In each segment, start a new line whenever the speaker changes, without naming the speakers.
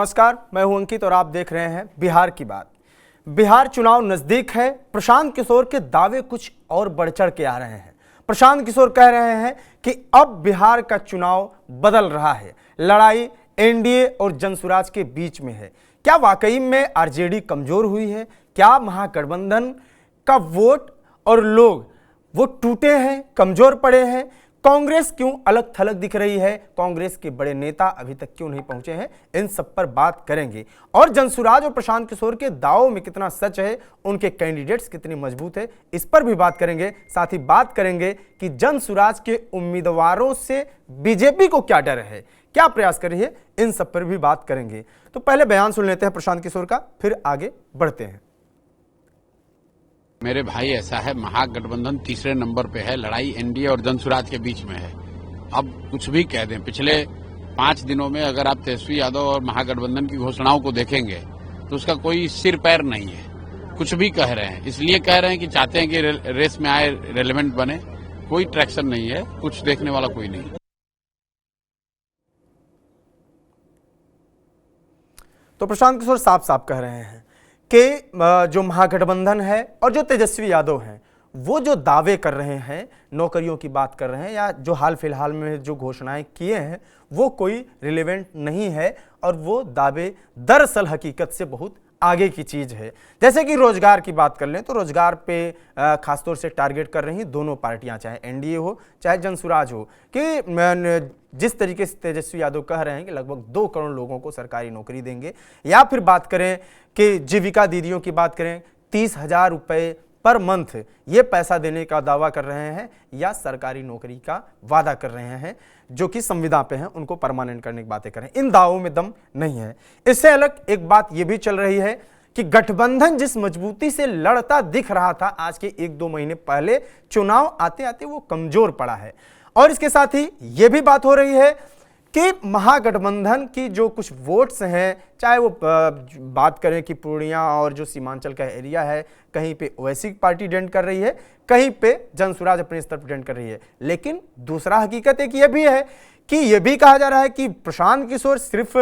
नमस्कार, मैं हूं अंकित और आप देख रहे हैं बिहार की बात। बिहार चुनाव नजदीक है। प्रशांत किशोर के दावे कुछ और बढ़ चढ़ के आ रहे हैं। प्रशांत किशोर कह रहे हैं कि अब बिहार का चुनाव बदल रहा है, लड़ाई एनडीए और जनसुराज के बीच में है। क्या वाकई में आरजेडी कमजोर हुई है? क्या महागठबंधन का वोट और लोग वो टूटे हैं, कमजोर पड़े हैं? कांग्रेस क्यों अलग थलग दिख रही है? कांग्रेस के बड़े नेता अभी तक क्यों नहीं पहुंचे हैं? इन सब पर बात करेंगे। और जनसुराज और प्रशांत किशोर के दावों में कितना सच है, उनके कैंडिडेट्स कितने मजबूत है, इस पर भी बात करेंगे। साथ ही बात करेंगे कि जनसुराज के उम्मीदवारों से बीजेपी को क्या डर है, क्या प्रयास कर रही है, इन सब पर भी बात करेंगे। तो पहले बयान सुन लेते हैं प्रशांत किशोर का, फिर आगे बढ़ते हैं।
मेरे भाई, ऐसा है, महागठबंधन तीसरे नंबर पे है, लड़ाई एनडीए और जनसुराज के बीच में है। अब कुछ भी कह दें, पिछले 5 दिनों में अगर आप तेजस्वी यादव और महागठबंधन की घोषणाओं को देखेंगे तो उसका कोई सिर पैर नहीं है। कुछ भी कह रहे हैं, इसलिए कह रहे हैं कि चाहते हैं कि रेस में आए, रेलेवेंट बने। कोई ट्रैक्शन नहीं है, कुछ देखने वाला कोई नहीं।
तो प्रशांत किशोर साफ साफ कह रहे हैं कि जो महागठबंधन है और जो तेजस्वी यादव हैं, वो जो दावे कर रहे हैं, नौकरियों की बात कर रहे हैं, या जो हाल फिलहाल में जो घोषणाएं किए हैं, वो कोई रिलेवेंट नहीं है। और वो दावे दरअसल हकीकत से बहुत आगे की चीज है। जैसे कि रोजगार की बात कर लें तो रोजगार पे खासतौर से टारगेट कर रही दोनों पार्टियां, चाहे एनडीए हो चाहे जनसुराज हो, कि जिस तरीके से तेजस्वी यादव कह रहे हैं कि लगभग 2 करोड़ लोगों को सरकारी नौकरी देंगे, या फिर बात करें कि जीविका दीदियों की बात करें, 30,000 रुपये पर मंथ ये पैसा देने का दावा कर रहे हैं, या सरकारी नौकरी का वादा कर रहे हैं, जो कि संविदा पे हैं, उनको परमानेंट करने की बातें करें। इन दावों में दम नहीं है। इससे अलग एक बात ये भी चल रही है कि गठबंधन जिस मजबूती से लड़ता दिख रहा था आज के 1-2 महीने पहले, चुनाव आते आते वो कमजोर पड़ा है। और इसके साथ ही ये भी बात हो रही है कि महागठबंधन की जो कुछ वोट्स हैं, चाहे वो बात करें कि पूर्णिया और जो सीमांचल का एरिया है, कहीं पे ओवैसी पार्टी डेंट कर रही है, कहीं पे जनसुराज अपने स्तर पर डेंट कर रही है। लेकिन दूसरा हकीकत एक ये भी है कि ये भी कहा जा रहा है कि प्रशांत किशोर सिर्फ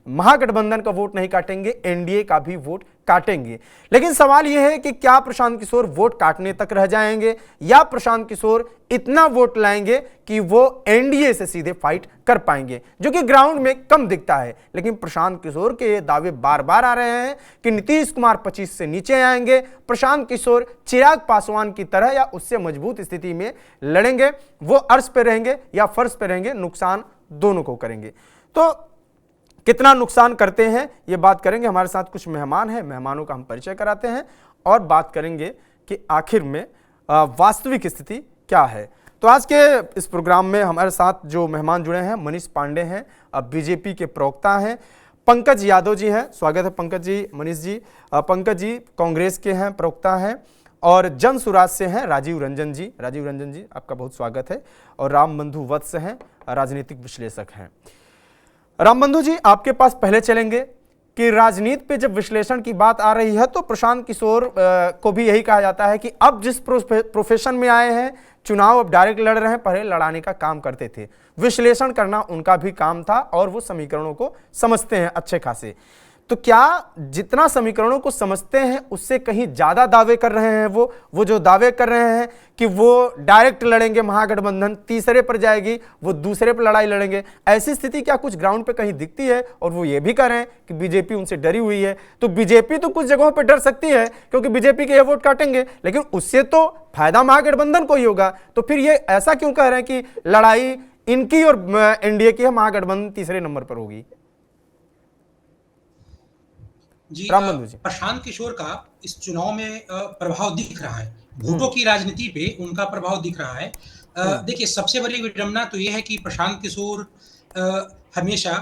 महागठबंधन का वोट नहीं काटेंगे, एनडीए का भी वोट काटेंगे। लेकिन सवाल यह है कि क्या प्रशांत किशोर वोट काटने तक रह जाएंगे, या प्रशांत किशोर इतना वोट लाएंगे कि वो एनडीए से सीधे फाइट कर पाएंगे, जो कि ग्राउंड में कम दिखता है। लेकिन प्रशांत किशोर के ये दावे बार बार आ रहे हैं कि नीतीश कुमार 25 से नीचे आएंगे, प्रशांत किशोर चिराग पासवान की तरह या उससे मजबूत स्थिति में लड़ेंगे, वो अर्श पे रहेंगे या फर्श पे रहेंगे, नुकसान दोनों को करेंगे। तो कितना नुकसान करते हैं ये बात करेंगे। हमारे साथ कुछ मेहमान हैं, मेहमानों का हम परिचय कराते हैं और बात करेंगे कि आखिर में वास्तविक स्थिति क्या है। तो आज के इस प्रोग्राम में हमारे साथ जो मेहमान जुड़े हैं, मनीष पांडे हैं, बीजेपी के प्रवक्ता हैं, पंकज यादव जी हैं, स्वागत है पंकज जी, मनीष जी। पंकज जी कांग्रेस के हैं, प्रवक्ता हैं, और जनसुराज से हैं राजीव रंजन जी। राजीव रंजन जी आपका बहुत स्वागत है। और रामबंधु वत्स हैं, राजनीतिक विश्लेषक हैं। रामबंधु जी, आपके पास पहले चलेंगे कि राजनीति पे जब विश्लेषण की बात आ रही है तो प्रशांत किशोर को भी यही कहा जाता है कि अब जिस प्रोफेशन में आए हैं, चुनाव अब डायरेक्ट लड़ रहे हैं, पहले लड़ाने का काम करते थे, विश्लेषण करना उनका भी काम था और वो समीकरणों को समझते हैं अच्छे खासे। तो क्या जितना समीकरणों को समझते हैं उससे कहीं ज्यादा दावे कर रहे हैं? वो जो दावे कर रहे हैं कि वो डायरेक्ट लड़ेंगे, महागठबंधन तीसरे पर जाएगी, वो दूसरे पर लड़ाई लड़ेंगे, ऐसी स्थिति क्या कुछ ग्राउंड पे कहीं दिखती है? और वो ये भी कह रहे हैं कि बीजेपी उनसे डरी हुई है। तो बीजेपी तो कुछ जगहों पर डर सकती है क्योंकि बीजेपी के ये वोट काटेंगे, लेकिन उससे तो फायदा महागठबंधन को ही होगा। तो फिर ये ऐसा क्यों कह रहे हैं कि लड़ाई इनकी और एनडीए की है, महागठबंधन तीसरे नंबर पर होगी?
जी, प्रशांत किशोर का इस चुनाव में प्रभाव दिख रहा है, वोटों की राजनीति पे उनका प्रभाव दिख रहा है। देखिए, सबसे बड़ी विडंबना तो यह है कि प्रशांत किशोर हमेशा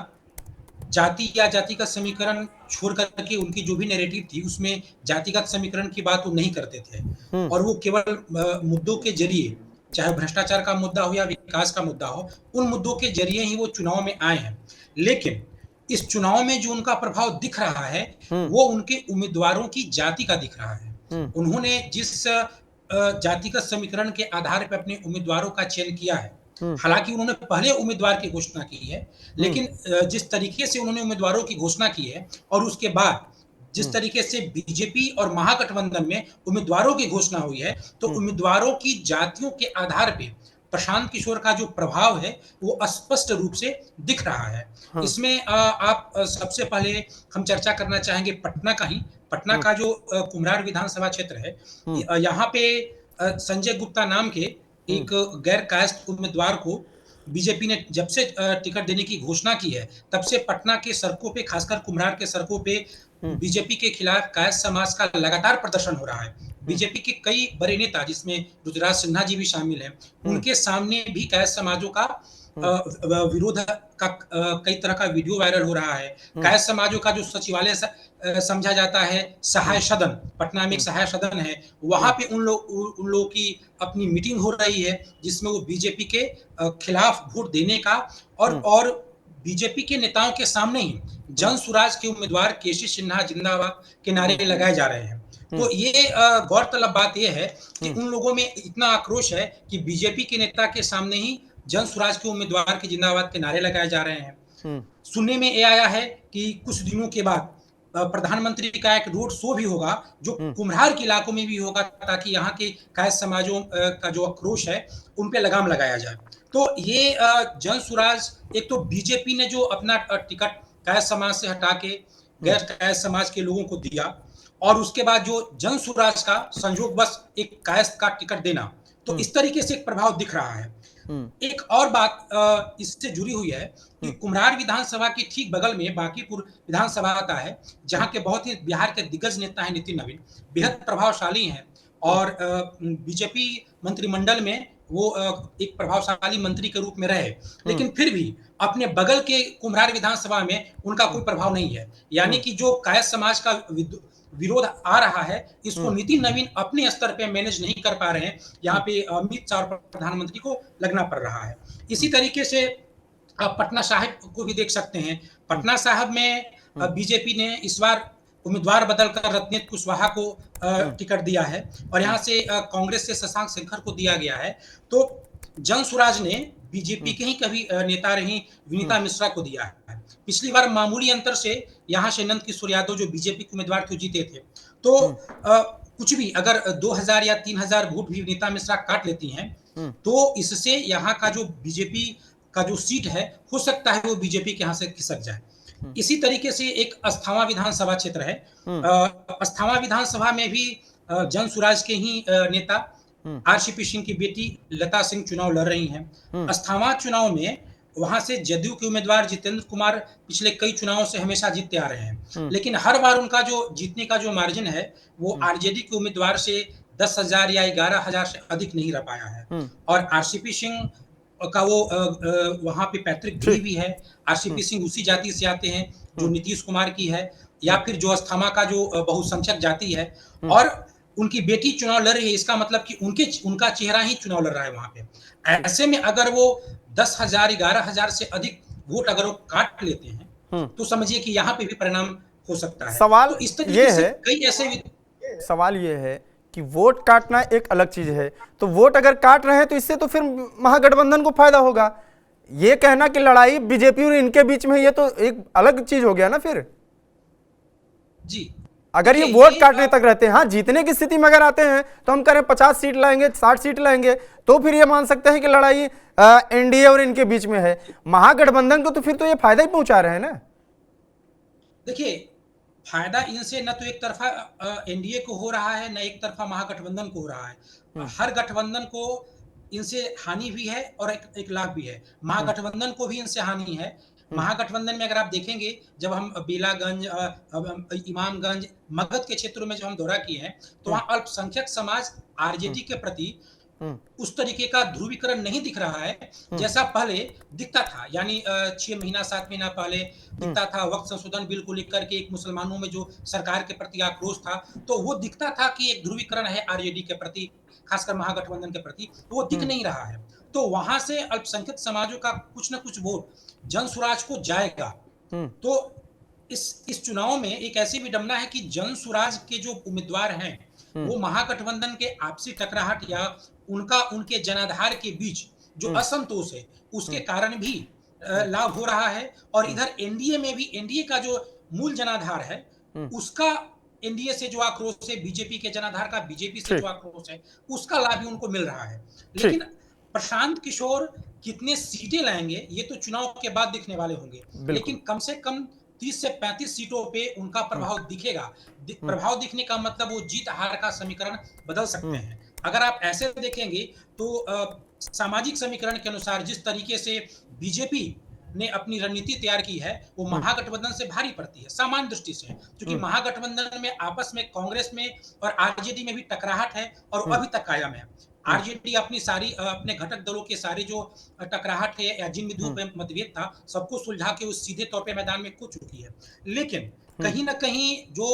जाति या जातिगत समीकरण छोड़ करके उनकी जो भी नैरेटिव थी उसमें जातिगत समीकरण की बात वो नहीं करते थे, और वो केवल मुद्दों के जरिए, चाहे भ्रष्टाचार का मुद्दा हो या विकास का मुद्दा हो, उन मुद्दों के जरिए ही वो चुनाव में आए हैं। लेकिन इस चुनाव में जो उनका प्रभाव दिख रहा है वो उनके उम्मीदवारों की जाति का दिख रहा है। उन्होंने जिस जातिगत समीकरण के आधार पर अपने उम्मीदवारों का चयन किया है, हालांकि उन्होंने पहले उम्मीदवार की घोषणा की है, लेकिन जिस तरीके से उन्होंने उम्मीदवारों की घोषणा की है और उसके बाद जिस तरीके से बीजेपी और महागठबंधन में उम्मीदवारों की घोषणा हुई है, तो उम्मीदवारों की जातियों के आधार पे प्रशांत किशोर का जो प्रभाव है वो स्पष्ट रूप से दिख रहा है। इसमें आप सबसे पहले हम चर्चा करना चाहेंगे पटना का ही। पटना का जो कुम्हरार विधानसभा क्षेत्र है, यहाँ पे संजय गुप्ता नाम के एक गैर कायस्थ उम्मीदवार को बीजेपी ने जब से टिकट देने की घोषणा की है, तब से पटना के सड़कों पे, खासकर कुम्हरार के सड़कों पे बीजेपी के खिलाफ कायस्थ समाज का लगातार प्रदर्शन हो रहा है। बीजेपी के कई बड़े नेता, जिसमें रुद्रराज सिन्हा जी भी शामिल हैं, उनके सामने भी कायस्थ समाजों का विरोध का कई तरह का वीडियो वायरल हो रहा है। कायस्थ समाजों का जो सचिवालय समझा जाता है सहाय सदन, पटना में एक सहाय सदन है, वहां पे उन लोगों की अपनी मीटिंग हो रही है, जिसमें वो बीजेपी के खिलाफ वोट देने का और बीजेपी के नेताओं के सामने ही जन सुराज के उम्मीदवार केसी सिन्हा जिंदाबाद के नारे लगाए जा रहे हैं। तो ये गौरतलब बात यह है कि उन लोगों में इतना आक्रोश है कि बीजेपी के नेता के सामने ही जन सुराज के उम्मीदवार के जिंदाबाद के नारे लगाए जा रहे हैं। सुनने में ये आया है कि कुछ दिनों के बाद प्रधानमंत्री का एक रोड शो भी होगा, जो कुम्हरार के इलाकों में भी होगा, ताकि यहाँ के कायस्थ समाजों का जो आक्रोश है उन पे लगाम लगाया जाए। तो ये जन सुराज, एक तो बीजेपी ने जो अपना टिकट कायस्थ समाज से हटा के गैर कायस्थ समाज के लोगों को दिया, और उसके बाद जो जन सुराज का संयोग बस एक कायस्थ का टिकट देना, तो इस तरीके से एक प्रभाव दिख रहा है। एक और बात इससे जुड़ी हुई है कि कुम्हरार विधानसभा के ठीक बगल में बांकीपुर विधानसभा आता है, जहां के बहुत ही बिहार के दिग्गज नेता हैं नितिन नवीन, बेहद प्रभावशाली हैं, और बीजेपी मंत्रिमंडल में वो एक प्रभावशाली मंत्री के रूप में रहे, लेकिन फिर भी अपने बगल के कुम्हरार विधानसभा में उनका कोई प्रभाव नहीं है। यानी कि जो कायस्थ समाज का विरोध आ रहा है, इसको नितिन नवीन अपने स्तर पे मैनेज नहीं कर पा रहे हैं। यहाँ पे अमित शाह और प्रधानमंत्री को लगना पड़ रहा है। इसी तरीके से आप पटना साहिब को भी देख सकते हैं। पटना साहिब में बीजेपी ने इस बार उम्मीदवार बदलकर रत्नेश कुशवाहा को टिकट दिया है, और यहाँ से कांग्रेस से शशांक शेखर को दिया गया है। तो जन सुराज ने बीजेपी के ही कभी नेता रही विनीता मिश्रा को दिया है। पिछली बार मामूली अंतर से यहाँ से नंद किशोर यादव जो बीजेपी के उम्मीदवार थे जीते थे। तो कुछ भी अगर 2000 या 3000 वोट भी विनीता मिश्रा काट लेती हैं, तो इससे यहाँ का जो बीजेपी का जो सीट है, हो सकता है वो बीजेपी के यहाँ से खिसक जाए। इसी तरीके से एक अस्थामा विधानसभा क्षेत्र है। अस्थामा विधानसभा में भी जन सुराज के ही नेता आरसीपी सिंह की बेटी लता सिंह चुनाव लड़ रही हैं। अस्थामा चुनाव में वहां से जदयू के उम्मीदवार जितेंद्र कुमार पिछले कई चुनावों से हमेशा जीतते आ रहे हैं, लेकिन हर बार उनका जो जीतने का जो मार्जिन है वो आरजेडी के उम्मीदवार से 10,000 या 11,000 से अधिक नहीं रह पाया है। और आरसीपी सिंह का वो वहां पे पैतृक भूमि भी है। आरसीपी सिंह उसी जाति से आते हैं जो नीतीश कुमार की है, या फिर जो अस्थामा का जो बहुसंख्यक जाति है, और उनकी बेटी चुनाव लड़ रही है। इसका मतलब कि उनका चेहरा ही चुनाव लड़ रहा है वहां पे। ऐसे में अगर वो 10,000 11,000 से अधिक वोट अगर वो काट लेते हैं, तो समझिए कि यहाँ पे भी परिणाम हो सकता है।
सवाल
तो इस तरीके से कई ऐसे
सवाल ये है कि वोट काटना एक अलग चीज है, तो वोट अगर काट रहे हैं तो इससे तो फिर महागठबंधन को फायदा होगा। ये कहना कि लड़ाई बीजेपी और इनके बीच में, ये तो एक अलग चीज हो गया ना फिर।
जी,
अगर ये वोट काटने तक रहते हैं, हाँ जीतने की स्थिति में अगर आते हैं तो हम करें 50 सीट लाएंगे, 60 सीट लाएंगे, तो फिर ये मान सकते हैं कि लड़ाई एनडीए और इनके बीच में है। महागठबंधन को तो फिर तो ये फायदा ही पहुंचा रहे हैं ना।
देखिए, फायदा इनसे न तो एक तरफा एनडीए को हो रहा है, न एक तरफा महागठबंधन को हो रहा है। हर गठबंधन को इनसे हानि भी है और एक लाभ भी है। महागठबंधन को भी इनसे हानि है। महागठबंधन में अगर आप देखेंगे, जब हम बेलागंज, इमामगंज, मगध के क्षेत्रों में जब हम दौरा किए हैं, तो वहां अल्पसंख्यक समाज आरजेडी के प्रति उस तरीके का ध्रुवीकरण नहीं दिख रहा है जैसा पहले दिखता था। यानी 6 महीना 7 महीना पहले दिखता था, वक्त संशोधन बिल को लेकर के एक मुसलमानों में जो सरकार के प्रति आक्रोश था, तो वो दिखता था कि एक ध्रुवीकरण है आरजेडी के प्रति, खासकर महागठबंधन के प्रति, तो वो दिख नहीं रहा है। तो वहां से अल्पसंख्यक समाजों का कुछ न कुछ वोट जन सुराज को जाएगा। तो इस चुनाव में एक ऐसी विडंबना है कि जन सुराज के जो उम्मीदवार हैं, वो महागठबंधन के आपसी टकराहट या उनके जनाधार के बीच जो असंतोष है उसके कारण भी लाभ हो रहा है। और इधर एनडीए में भी एनडीए का जो मूल जनाधार है उसका एनडीए से जो आक्रोश है, बीजेपी के जनाधार का बीजेपी से जो आक्रोश है, उसका लाभ भी उनको मिल रहा है। लेकिन प्रशांत किशोर कितने सीटें लाएंगे ये तो चुनाव के बाद दिखने वाले होंगे, लेकिन कम से कम 30 से 35 सीटों पे उनका प्रभाव दिखेगा। प्रभाव दिखने का मतलब वो जीत हार का समीकरण बदल सकते हैं। अगर आप ऐसे देखेंगे तो सामाजिक समीकरण के अनुसार जिस तरीके से बीजेपी ने अपनी रणनीति तैयार की है वो महागठबंधन से भारी पड़ती है सामान्य दृष्टि से, क्योंकि महागठबंधन में आपस में कांग्रेस में और आरजेडी में भी टकराहट है और अभी तक कायम है। आरजेडी अपनी सारी अपने घटक दलों के सारी जो टकराहट है या जिन बिंदुओं पर मतभेद था सबको सुलझा के उस सीधे तौर पे मैदान में कूद चुकी है। लेकिन कहीं ना कहीं जो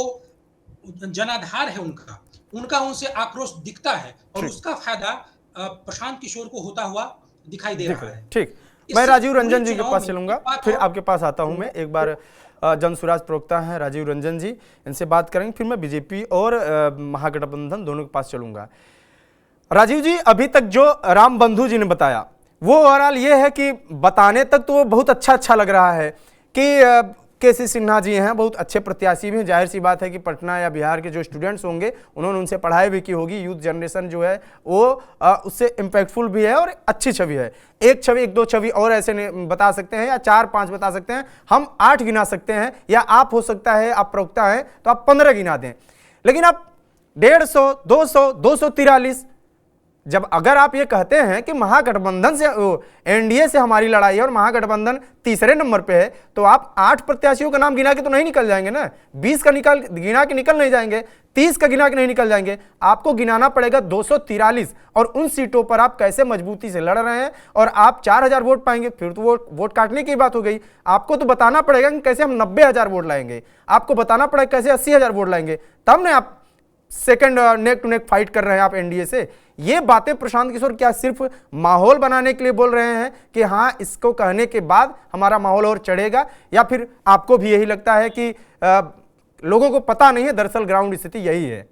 जनाधार है उनका उनसे आक्रोश दिखता है और उसका फायदा प्रशांत किशोर को होता हुआ दिखाई दे रहा है।
ठीक, मैं राजीव रंजन जी के पास चलूंगा, फिर आपके पास आता हूं। मैं एक बार जन स्वराज प्रवक्ता हैं राजीव रंजन जी, इनसे बात करेंगे, फिर मैं बीजेपी और महागठबंधन दोनों के पास चलूंगा। राजीव जी, अभी तक जो राम बंधु जी ने बताया वो ओवरऑल ये है कि बताने तक तो वो बहुत अच्छा लग रहा है कि केसी सिन्हा जी हैं, बहुत अच्छे प्रत्याशी भी हैं। जाहिर सी बात है कि पटना या बिहार के जो स्टूडेंट्स होंगे उन्होंने उनसे पढ़ाई भी की होगी। यूथ जनरेशन जो है वो उससे इम्पैक्टफुल भी है और अच्छी छवि है। एक छवि, एक दो छवि और ऐसे बता सकते हैं या 4-5 बता सकते हैं, हम 8 गिना सकते हैं, या आप हो सकता है आप प्रवक्ता हैं तो आप 15 गिना दें। लेकिन आप 150, 200, 243, जब अगर आप ये कहते हैं कि महागठबंधन से एनडीए से हमारी लड़ाई है और महागठबंधन तीसरे नंबर पे है, तो आप 8 प्रत्याशियों का नाम गिना के तो नहीं निकल जाएंगे ना, 20 का गिना के निकल नहीं जाएंगे, 30 का गिना के नहीं निकल जाएंगे। आपको गिनाना पड़ेगा 243, और उन सीटों पर आप कैसे मजबूती से लड़ रहे हैं और आप 4000 वोट पाएंगे, फिर तो वोट काटने की बात हो गई। आपको तो बताना पड़ेगा कि कैसे हम 90,000 वोट लाएंगे, आपको बताना पड़ेगा कैसे 80,000 वोट लाएंगे, तब ना आप second neck to neck fight कर रहे हैं आप एनडीए से। ये बातें प्रशांत किशोर क्या सिर्फ माहौल बनाने के लिए बोल रहे हैं कि हाँ इसको कहने के बाद हमारा माहौल और चढ़ेगा, या फिर आपको भी यही लगता है कि लोगों को पता नहीं है दरअसल ग्राउंड स्थिति यही है?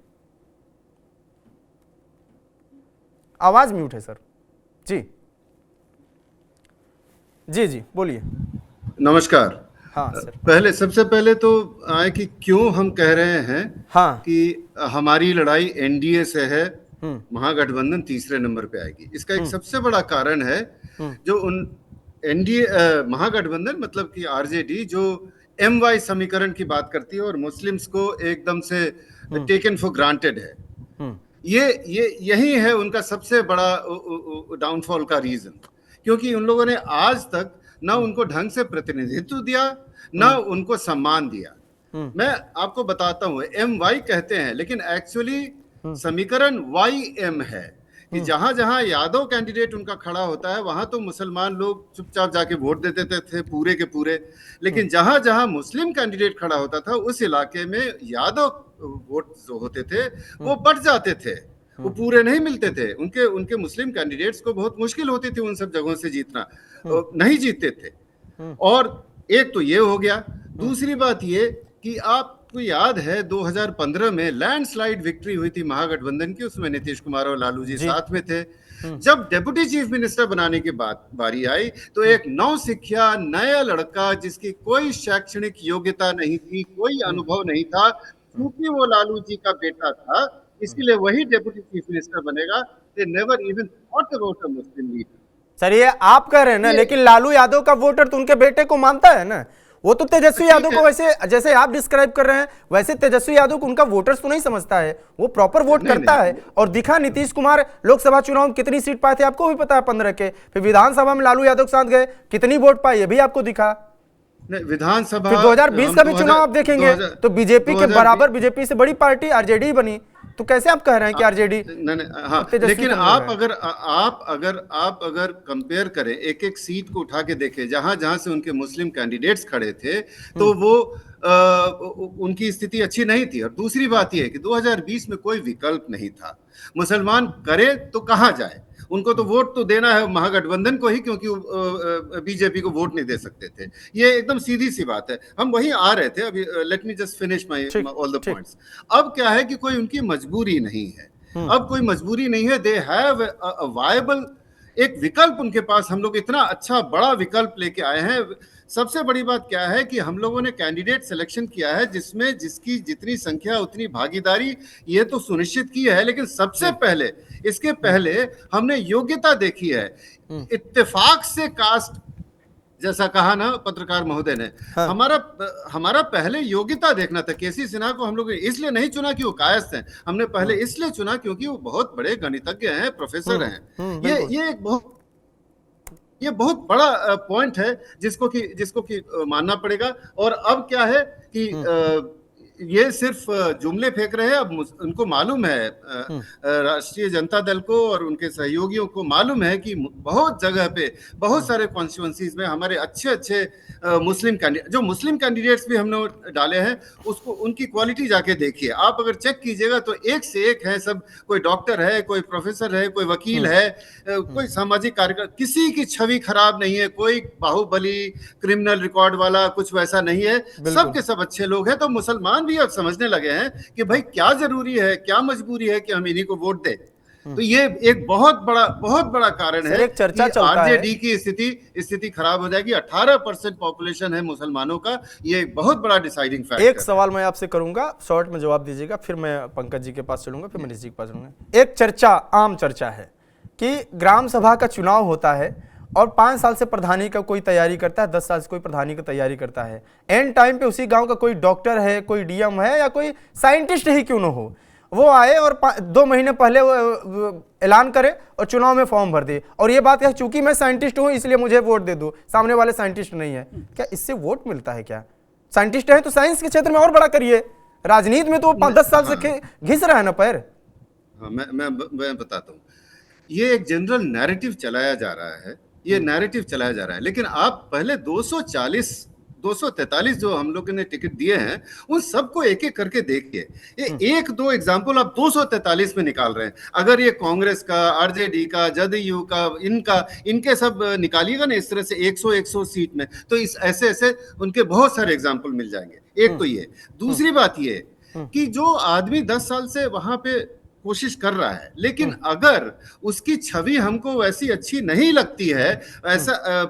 आवाज म्यूट है सर। जी जी जी बोलिए।
नमस्कार।
हाँ सर।
पहले सबसे पहले तो आए कि क्यों हम कह रहे हैं कि हमारी लड़ाई एनडीए से है, महागठबंधन तीसरे नंबर पे आएगी। इसका एक सबसे बड़ा कारण है जो उन एनडीए महागठबंधन मतलब कि आरजेडी जो एमवाई समीकरण की बात करती है और मुस्लिम्स को एकदम से टेकन फॉर ग्रांटेड है। यही है उनका सबसे बड़ा डाउनफॉल का रीजन, क्योंकि उन लोगों ने आज तक ना उनको ढंग से प्रतिनिधित्व दिया ना उनको सम्मान दिया। मैं आपको बताता हूं, एम वाई कहते हैं लेकिन एक्चुअली समीकरण वाई एम है कि जहां जहां यादव कैंडिडेट उनका खड़ा होता है वहां तो मुसलमान लोग चुपचाप जाके वोट दे देते थे पूरे के पूरे, लेकिन जहां जहां मुस्लिम कैंडिडेट खड़ा होता था उस इलाके में यादव वोट जो होते थे वो बढ़ जाते थे, वो पूरे नहीं मिलते थे। उनके मुस्लिम कैंडिडेट्स को बहुत मुश्किल होती थी उन सब जगहों से जीतना, नहीं जीतते थे। और एक तो ये हो गया। दूसरी बात ये कि आपको याद है 2015 में लैंडस्लाइड विक्ट्री हुई थी महागठबंधन की, उसमें नीतीश कुमार और लालू जी साथ में थे। जब डेप्यूटी चीफ मिनिस्टर बनाने की बारी आई तो एक नौसिखिया नया लड़का जिसकी कोई शैक्षणिक योग्यता नहीं थी, कोई अनुभव नहीं था, क्योंकि वो लालू जी का बेटा था इसलिए वही डेप्यूटी चीफ मिनिस्टर बनेगा। They never even thought about a Muslim leader।
Sir ये आप कह रहे हैं ना, लेकिन लालू यादव का वोटर तो उनके बेटे को मानता है ना, वो तो तेजस्वी यादव को वैसे जैसे आप डिस्क्राइब कर रहे हैं वैसे तेजस्वी यादव को उनका वोटर्स तो नहीं समझता है, वो प्रॉपर वोट करता है। और दिखा नीतीश कुमार लोकसभा चुनाव में कितनी सीट पाए थे आपको भी पता है, 15 के। फिर विधानसभा में लालू यादव के साथ गए, कितनी वोट पाए ये भी आपको दिखा।
विधानसभा
2020 का भी चुनाव आप देखेंगे तो बीजेपी के बराबर, बीजेपी से बड़ी पार्टी आरजेडी बनी, तो कैसे आप कह रहे हैं कि आरजेडी?
हाँ, लेकिन आप अगर कंपेयर करें एक एक सीट को उठा के देखें जहां जहां से उनके मुस्लिम कैंडिडेट्स खड़े थे तो वो उनकी स्थिति अच्छी नहीं थी। और दूसरी बात यह है कि 2020 में कोई विकल्प नहीं था, मुसलमान करे तो कहां जाए, उनको तो वोट तो देना है महागठबंधन को ही, क्योंकि बीजेपी को वोट नहीं दे सकते थे। ये एकदम सीधी सी बात है, हम वहीं आ रहे थे अभी। Let me just finish my all the points. अब क्या है कि कोई उनकी मजबूरी नहीं है, अब कोई मजबूरी नहीं है। दे हैव अ वायबल एक विकल्प उनके पास, हम लोग इतना अच्छा बड़ा विकल्प लेके आए हैं। सबसे बड़ी बात क्या है कि हम लोगों ने कैंडिडेट सिलेक्शन किया है जिसमें जिसकी जितनी संख्या उतनी भागीदारी, ये तो सुनिश्चित की है, लेकिन सबसे पहले, इसके पहले हमने योग्यता देखी है। इत्तेफाक से कास्ट, जैसा कहा ना पत्रकार महोदय ने,
हाँ।
हमारा पहले योग्यता देखना था। केसी सिन्हा को हम लोग इसलिए नहीं चुना कि वो कायस्थ हैं, हमने पहले इसलिए चुना क्योंकि वो बहुत बड़े गणितज्ञ हैं, प्रोफेसर हैं। ये बहुत बड़ा पॉइंट है जिसको कि मानना पड़ेगा। और अब क्या है कि ये सिर्फ जुमले फेंक रहे हैं। अब उनको मालूम है, राष्ट्रीय जनता दल को और उनके सहयोगियों को मालूम है कि बहुत जगह पे, बहुत सारे कॉन्स्टिट्यूएंसीज में हमारे अच्छे अच्छे मुस्लिम कैंडिडेट, जो मुस्लिम कैंडिडेट्स भी हमने डाले हैं, उसको उनकी क्वालिटी जाके देखिए। आप अगर चेक कीजिएगा तो एक से एक है सब। कोई डॉक्टर है, कोई प्रोफेसर है, कोई वकील है, कोई सामाजिक कार्यकर्ता, किसी की छवि खराब नहीं है, कोई बाहुबली क्रिमिनल रिकॉर्ड वाला कुछ वैसा नहीं है। सब के सब अच्छे लोग हैं। तो मुसलमान भी अब समझने लगे हैं कि भाई क्या जरूरी है, क्या मजबूरी है कि हम इन्हीं को वोट दें। तो ये एक बहुत बड़ा कारण है।
एक चर्चा चलता है,
आरजेडी की स्थिति खराब हो जाएगी। 18% पॉपुलेशन है मुसलमानों का, ये एक बहुत बड़ा डिसाइडिंग फैक्टर।
एक सवाल मैं आपसे करूंगा, शॉर्ट में जवाब दीजिएगा, फिर मैं पंकज जी के पास चलूंगा, फिर मनीष जी के पास चलूंगा। एक चर्चा, आम चर्चा है कि ग्राम सभा का चुनाव होता है और 5 साल से प्रधानी का कोई तैयारी करता है, 10 साल से कोई प्रधानी की तैयारी करता है। एंड टाइम पे उसी गांव का कोई डॉक्टर है, कोई डीएम है, या कोई साइंटिस्ट ही क्यों ना हो, वो आए और 2 महीने पहले वो ऐलान करे और चुनाव में फॉर्म भर दे, और ये बात है चूंकि मैं साइंटिस्ट हूं इसलिए मुझे वोट दे दो, सामने वाले साइंटिस्ट नहीं है। क्या इससे वोट मिलता है? क्या साइंटिस्ट है तो साइंस के क्षेत्र में और बड़ा करिए, राजनीति में तो 5-10 साल से घिस रहा है ना पैर।
हाँ, मैं बताता हूँ। ये एक जनरल नैरेटिव चलाया जा रहा है, ये नैरेटिव चलाया जा रहा है। लेकिन आप पहले 243 जो हम लोगों ने टिकट दिए हैं, उन सबको एक एक करके देखिए। ये 1-2 एग्जाम्पल आप 243 में निकाल रहे हैं। अगर ये कांग्रेस का, आरजेडी का, जदयू का, इनके सब निकालिएगा ना इस तरह से 100 सीट में, तो इस ऐसे उनके बहुत सारे एग्जाम्पल मिल जाएंगे। एक तो ये। दूसरी बात ये कि जो आदमी 10 साल से वहां पे कोशिश कर रहा है, लेकिन अगर उसकी छवि हमको वैसी अच्छी नहीं लगती है, ऐसा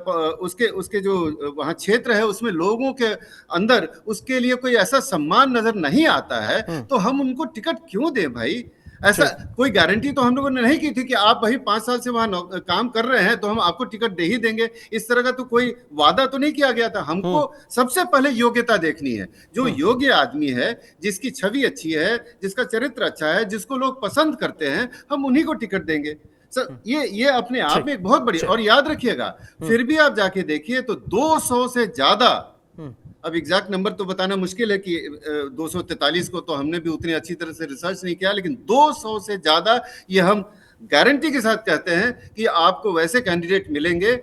उसके जो वहाँ क्षेत्र है उसमें लोगों के अंदर उसके लिए कोई ऐसा सम्मान नजर नहीं आता है, तो हम उनको टिकट क्यों दें भाई? ऐसा कोई गारंटी तो हम लोगों ने नहीं की थी कि आप भाई 5 साल से वहां काम कर रहे हैं तो हम आपको टिकट दे ही देंगे। इस तरह का तो कोई वादा तो नहीं किया गया था। हमको सबसे पहले योग्यता देखनी है। जो योग्य आदमी है, जिसकी छवि अच्छी है, जिसका चरित्र अच्छा है, जिसको लोग पसंद करते हैं, हम उन्हीं को टिकट देंगे। ये अपने आप में एक बहुत बड़ी। और याद रखिएगा, फिर भी आप जाके देखिए तो 200 से ज्यादा, अब एग्जैक्ट नंबर तो बताना मुश्किल है कि 243 को तो हमने भी उतनी अच्छी तरह से रिसर्च नहीं किया, लेकिन 200 से ज्यादा ये हम गारंटी के साथ कहते हैं कि आपको वैसे कैंडिडेट मिलेंगे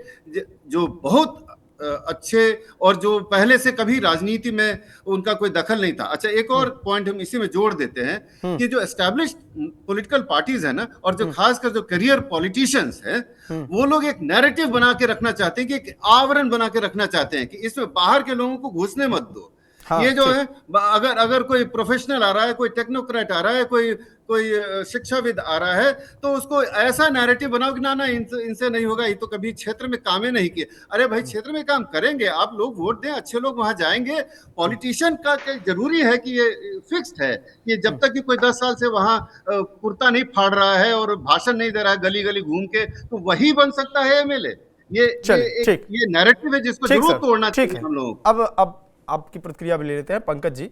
जो बहुत अच्छे और जो पहले से कभी राजनीति में उनका कोई दखल नहीं था। अच्छा, एक और पॉइंट हम इसी में जोड़ देते हैं कि जो एस्टैब्लिश्ड पॉलिटिकल पार्टीज है ना, और जो खासकर जो करियर पॉलिटिशियंस हैं, वो लोग एक नैरेटिव बना के रखना चाहते हैं, कि एक आवरण बना के रखना चाहते हैं कि इसमें बाहर के लोगों को घुसने मत दो। हाँ, ये जो है, अगर कोई प्रोफेशनल आ रहा है, कोई टेक्नोक्रेट आ रहा है, कोई शिक्षाविद आ रहा है, तो उसको ऐसा नैरेटिव बनाओ कि ना इनसे नहीं होगा, ये तो कभी क्षेत्र में काम ही नहीं किए। अरे भाई, क्षेत्र में काम करेंगे, आप लोग वोट दें, अच्छे लोग वहां जाएंगे। पॉलिटिशियन का जरूरी है कि ये फिक्स्ड है कि जब तक कि कोई 10 साल से वहां कुर्ता नहीं फाड़ रहा है और भाषण नहीं दे रहा है गली गली घूम के, तो वही बन सकता है एमएलए। ये नैरेटिव है जिसको जरूर तोड़ना चाहिए हम लोग।
अब आपकी प्रतिक्रिया भी ले लेते हैं। पंकज जी,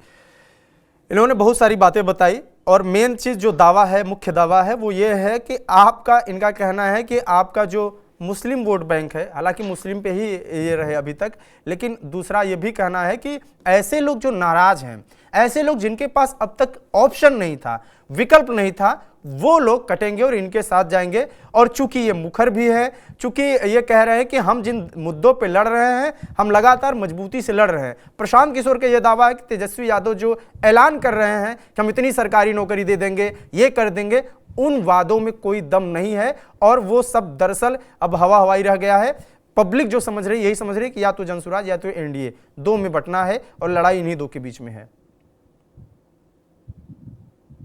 इन्होंने बहुत सारी बातें बताई और मेन चीज जो दावा है, मुख्य दावा है, वो ये है कि इनका कहना है कि आपका जो मुस्लिम वोट बैंक है, हालांकि मुस्लिम पे ही ये रहे अभी तक, लेकिन दूसरा ये भी कहना है कि ऐसे लोग जो नाराज हैं, ऐसे लोग जिनके पास अब तक ऑप्शन नहीं था, विकल्प नहीं था, वो लोग कटेंगे और इनके साथ जाएंगे। और चूंकि ये मुखर भी है, चूंकि ये कह रहे हैं कि हम जिन मुद्दों पे लड़ रहे हैं, हम लगातार मजबूती से लड़ रहे हैं। प्रशांत किशोर का ये दावा है कि तेजस्वी यादव जो ऐलान कर रहे हैं कि हम इतनी सरकारी नौकरी दे देंगे, ये कर देंगे, उन वादों में कोई दम नहीं है और वो सब दरअसल अब हवा हवाई रह गया है। पब्लिक जो समझ रही है, यही समझ रही है कि या तो जनसुराज या तो एनडीए, 2 में बंटना है और लड़ाई इन्हीं 2 के बीच में है।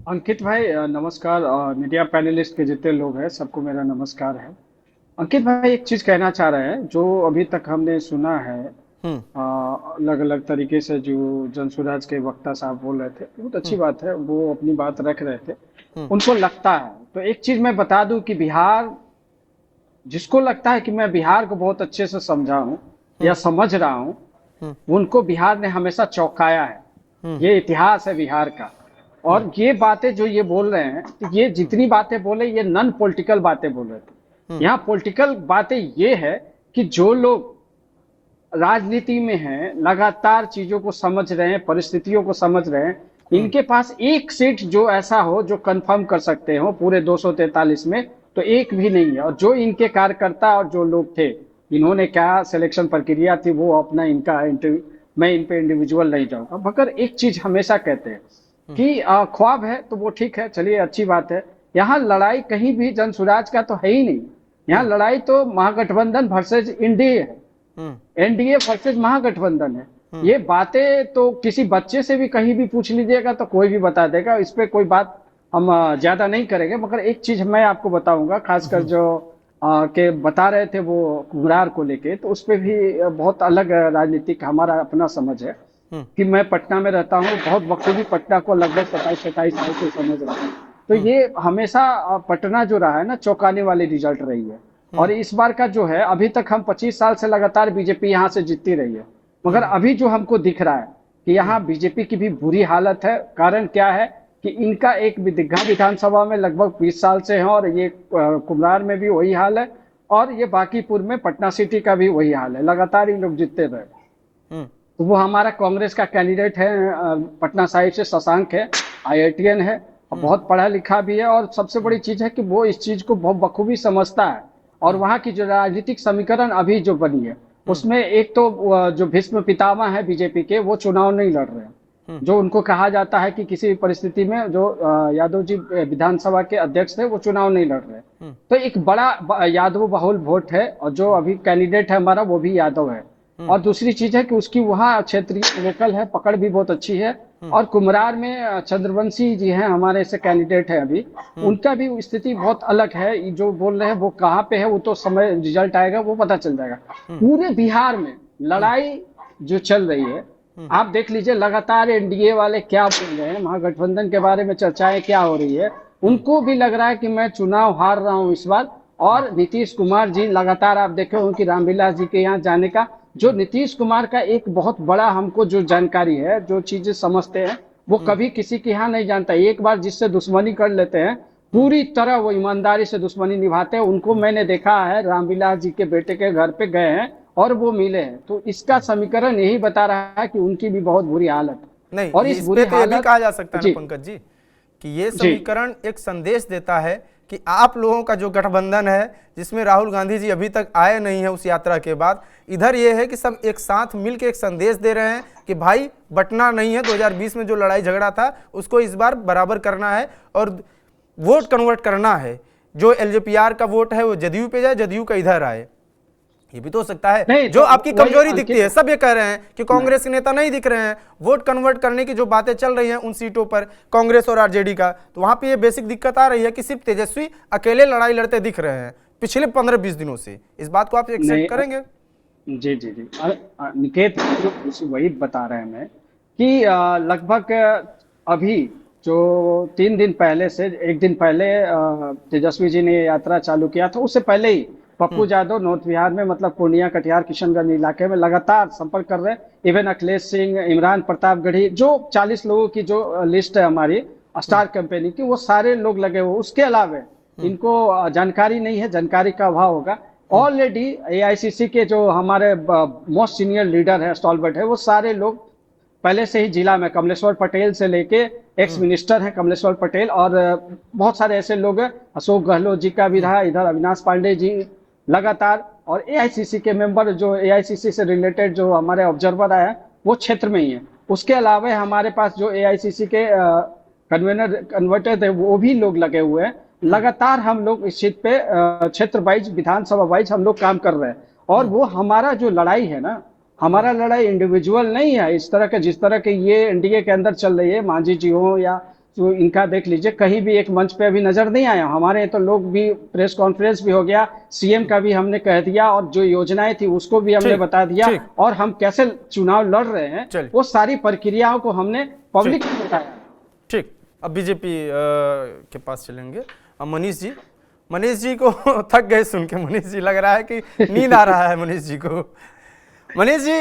अंकित भाई नमस्कार, मीडिया पैनलिस्ट के जितने लोग हैं सबको मेरा नमस्कार है। अंकित भाई एक चीज कहना चाह रहे हैं, जो अभी तक हमने सुना है अलग अलग तरीके से जो जनसुराज के वक्ता साहब बोल रहे थे, बहुत अच्छी बात है, वो अपनी बात रख रहे थे। उनको लगता है, तो एक चीज मैं बता दूं कि बिहार, जिसको लगता है कि मैं बिहार को बहुत अच्छे से समझा हूं या समझ रहा हूं, उनको बिहार ने हमेशा चौंकाया है। ये इतिहास है बिहार का। और ये बातें जो ये बोल रहे हैं, तो ये जितनी बातें बोले ये नॉन पॉलिटिकल बातें बोल रहे थे। यहाँ पॉलिटिकल बातें ये है कि जो लोग राजनीति में हैं, लगातार चीजों को समझ रहे हैं, परिस्थितियों को समझ रहे हैं, इनके पास एक सीट जो ऐसा हो जो कंफर्म कर सकते हो पूरे 243 में, तो एक भी नहीं है। और जो इनके कार्यकर्ता और जो लोग थे, इन्होंने क्या सिलेक्शन प्रक्रिया थी वो अपना इनका इंटरव्यू, मैं इन पे इंडिविजुअल नहीं जाऊंगा, मगर एक चीज हमेशा कहते हैं कि ख्वाब है तो वो ठीक है, चलिए अच्छी बात है। यहाँ लड़ाई कहीं भी जनसुराज का तो है ही नहीं। यहाँ लड़ाई तो महागठबंधन वर्सेज एनडीए है, एनडीए वर्सेज महागठबंधन है। ये बातें तो किसी बच्चे से भी कहीं भी पूछ लीजिएगा तो कोई भी बता देगा, इस पे कोई बात हम ज्यादा नहीं करेंगे। मगर एक चीज मैं आपको बताऊंगा, खासकर जो के बता रहे थे वो कुम्हरार को लेके, तो उस पे भी बहुत अलग राजनीतिक हमारा अपना समझ है कि मैं पटना में रहता हूँ, बहुत बखूबी पटना को लगभग 27-27 साल से समझ रहा हूँ। तो ये हमेशा पटना जो रहा है ना, चौंकाने वाली रिजल्ट रही है। और इस बार का जो है, अभी तक हम 25 साल से लगातार बीजेपी यहाँ से जीतती रही है, मगर अभी जो हमको दिख रहा है कि यहाँ बीजेपी की भी बुरी हालत है। कारण क्या है कि इनका एक दीघा विधानसभा में लगभग 20 साल से है, और ये कुम्हरार में भी वही हाल है, और ये बांकीपुर में पटना सिटी का भी वही हाल है, लगातार इन लोग जीतते रहे। तो वो हमारा कांग्रेस का कैंडिडेट है पटना साहिब से, शशांक है, IITN है, और बहुत पढ़ा लिखा भी है। और सबसे बड़ी चीज है कि वो इस चीज को बहुत बखूबी समझता है। और वहाँ की जो राजनीतिक समीकरण अभी जो बनी है, उसमें एक तो जो भीष्म पितामह है बीजेपी के, वो चुनाव नहीं लड़ रहे हैं। जो उनको कहा जाता है कि किसी भी परिस्थिति में जो यादव जी विधानसभा के अध्यक्ष थे, वो चुनाव नहीं लड़ रहे। तो एक बड़ा यादव बहुल वोट है, और जो अभी कैंडिडेट है हमारा वो भी यादव है। और दूसरी चीज है कि उसकी वहाँ क्षेत्रीय लोकल है, पकड़ भी बहुत अच्छी है। और कुम्हरार में चंद्रवंशी जी हैं हमारे से कैंडिडेट है अभी, उनका भी स्थिति बहुत अलग है। जो बोल रहे हैं वो कहाँ पे है, वो तो समय रिजल्ट आएगा वो पता चल जाएगा। पूरे बिहार में लड़ाई जो चल रही है, आप देख लीजिए, लगातार एनडीए वाले क्या बोल रहे हैं, महागठबंधन के बारे में चर्चाएं क्या हो रही है। उनको भी लग रहा है कि मैं चुनाव हार रहा हूँ इस बार। और नीतीश कुमार जी लगातार, आप देखे उनकी रामविलास जी के यहाँ जाने का, जो नीतीश कुमार का एक बहुत बड़ा हमको जो जानकारी है, जो चीजें समझते हैं, वो कभी किसी के यहाँ नहीं जानता। एक बार जिससे दुश्मनी कर लेते हैं, पूरी तरह वो ईमानदारी से दुश्मनी निभाते हैं। उनको मैंने देखा है, रामविलास जी के बेटे के घर पे गए हैं और वो मिले हैं। तो इसका समीकरण यही बता रहा है कि उनकी भी बहुत बुरी हालत
नहीं।
और इस बुरी
हालत भी कहा जा सकता है पंकज जी कि ये समीकरण एक संदेश देता है कि आप लोगों का जो गठबंधन है, जिसमें राहुल गांधी जी अभी तक आए नहीं है उस यात्रा के बाद, इधर ये है कि सब एक साथ मिलकर एक संदेश दे रहे हैं कि भाई बटना नहीं है, 2020 में जो लड़ाई झगड़ा था उसको इस बार बराबर करना है और वोट कन्वर्ट करना है। जो LJPR का वोट है वो जदयू पे जाए, जदयू का इधर आए। ये भी तो हो सकता है। जो आपकी कमजोरी दिखती है, सब ये कह रहे हैं कि कांग्रेस के नेता नहीं दिख रहे हैं, वोट कन्वर्ट करने की जो बातें चल रही हैं उन सीटों पर कांग्रेस और आरजेडी का, तो वहां पे ये बेसिक दिक्कत आ रही है कि सिर्फ तेजस्वी अकेले लड़ाई लड़ते दिख रहे हैं पिछले 15-20 दिनों से। इस बात को आप एक्सेप्ट करेंगे?
जी जी जी निकेत, वही बता रहे हैं मैं कि लगभग अभी जो 3 दिन पहले से, 1 दिन पहले तेजस्वी जी ने यात्रा चालू किया था, उससे पहले ही पप्पू यादव नॉर्थ बिहार में, मतलब पूर्णिया, कटिहार, किशनगंज इलाके में लगातार संपर्क कर रहे हैं। इवन अखिलेश सिंह, इमरान प्रतापगढ़ी, जो 40 लोगों की जो लिस्ट है हमारी स्टार कंपनी की, वो सारे लोग लगे हुए। उसके अलावा इनको जानकारी नहीं है, जानकारी का अभाव होगा। ऑलरेडी AICC के जो हमारे मोस्ट सीनियर लीडर है, स्टॉलबर्ट है, वो सारे लोग पहले से ही जिला में, कमलेश्वर पटेल से लेके एक्स मिनिस्टर हैं कमलेश्वर पटेल, और बहुत सारे ऐसे लोग हैं, अशोक गहलोत जी का भी रहा, इधर अविनाश पांडे जी लगातार, और AICC के मेंबर, जो AICC से रिलेटेड जो हमारे ऑब्जर्वर आए हैं वो क्षेत्र में ही है। उसके अलावा हमारे पास जो AICC के कन्वेनर कन्वर्टेड है वो भी लोग लगे हुए हैं। लगातार हम लोग इस चीज पे क्षेत्र वाइज, विधानसभा वाइज हम लोग काम कर रहे हैं। और वो हमारा जो लड़ाई है ना, हमारा लड़ाई इंडिविजुअल नहीं है इस तरह के, जिस तरह के ये एनडीए के अंदर चल रही है, मांझी जी हो या तो इनका देख लीजिए, कहीं भी एक मंच पे अभी नजर नहीं आया। हमारे तो लोग भी, प्रेस कॉन्फ्रेंस भी हो गया, सीएम का भी हमने कह दिया, और जो योजनाएं थी उसको भी हमने बता दिया, और हम कैसे चुनाव लड़ रहे हैं वो सारी प्रक्रियाओं को हमने पब्लिक को बताया।
ठीक, अब बीजेपी के पास चलेंगे। अब मनीष जी को थक गए सुन के। मनीष जी लग रहा है कि नींद आ रहा है मनीष जी को। मनीष जी,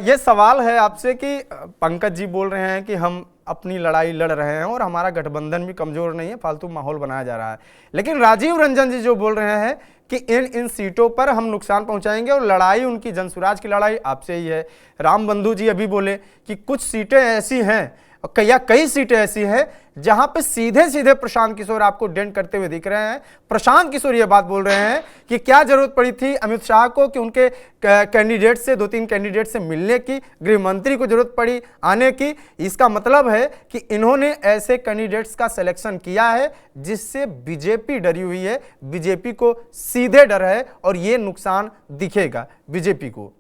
ये सवाल है आपसे कि पंकज जी बोल रहे हैं कि हम अपनी लड़ाई लड़ रहे हैं और हमारा गठबंधन भी कमजोर नहीं है, फालतू माहौल बनाया जा रहा है, लेकिन राजीव रंजन जी जो बोल रहे हैं कि इन सीटों पर हम नुकसान पहुंचाएंगे और लड़ाई उनकी जनसुराज की लड़ाई आपसे ही है। राम बंधु जी अभी बोले कि कुछ सीटें ऐसी हैं, कई सीटें ऐसी हैं जहां पे सीधे सीधे प्रशांत किशोर आपको डेंट करते हुए दिख रहे हैं। प्रशांत किशोर ये बात बोल रहे हैं कि क्या जरूरत पड़ी थी अमित शाह को कि उनके कैंडिडेट से, 2-3 कैंडिडेट से मिलने की, गृह मंत्री को जरूरत पड़ी आने की। इसका मतलब है कि इन्होंने ऐसे कैंडिडेट्स का सिलेक्शन किया है जिससे बीजेपी डरी हुई है, बीजेपी को सीधे डर है और ये नुकसान दिखेगा बीजेपी को।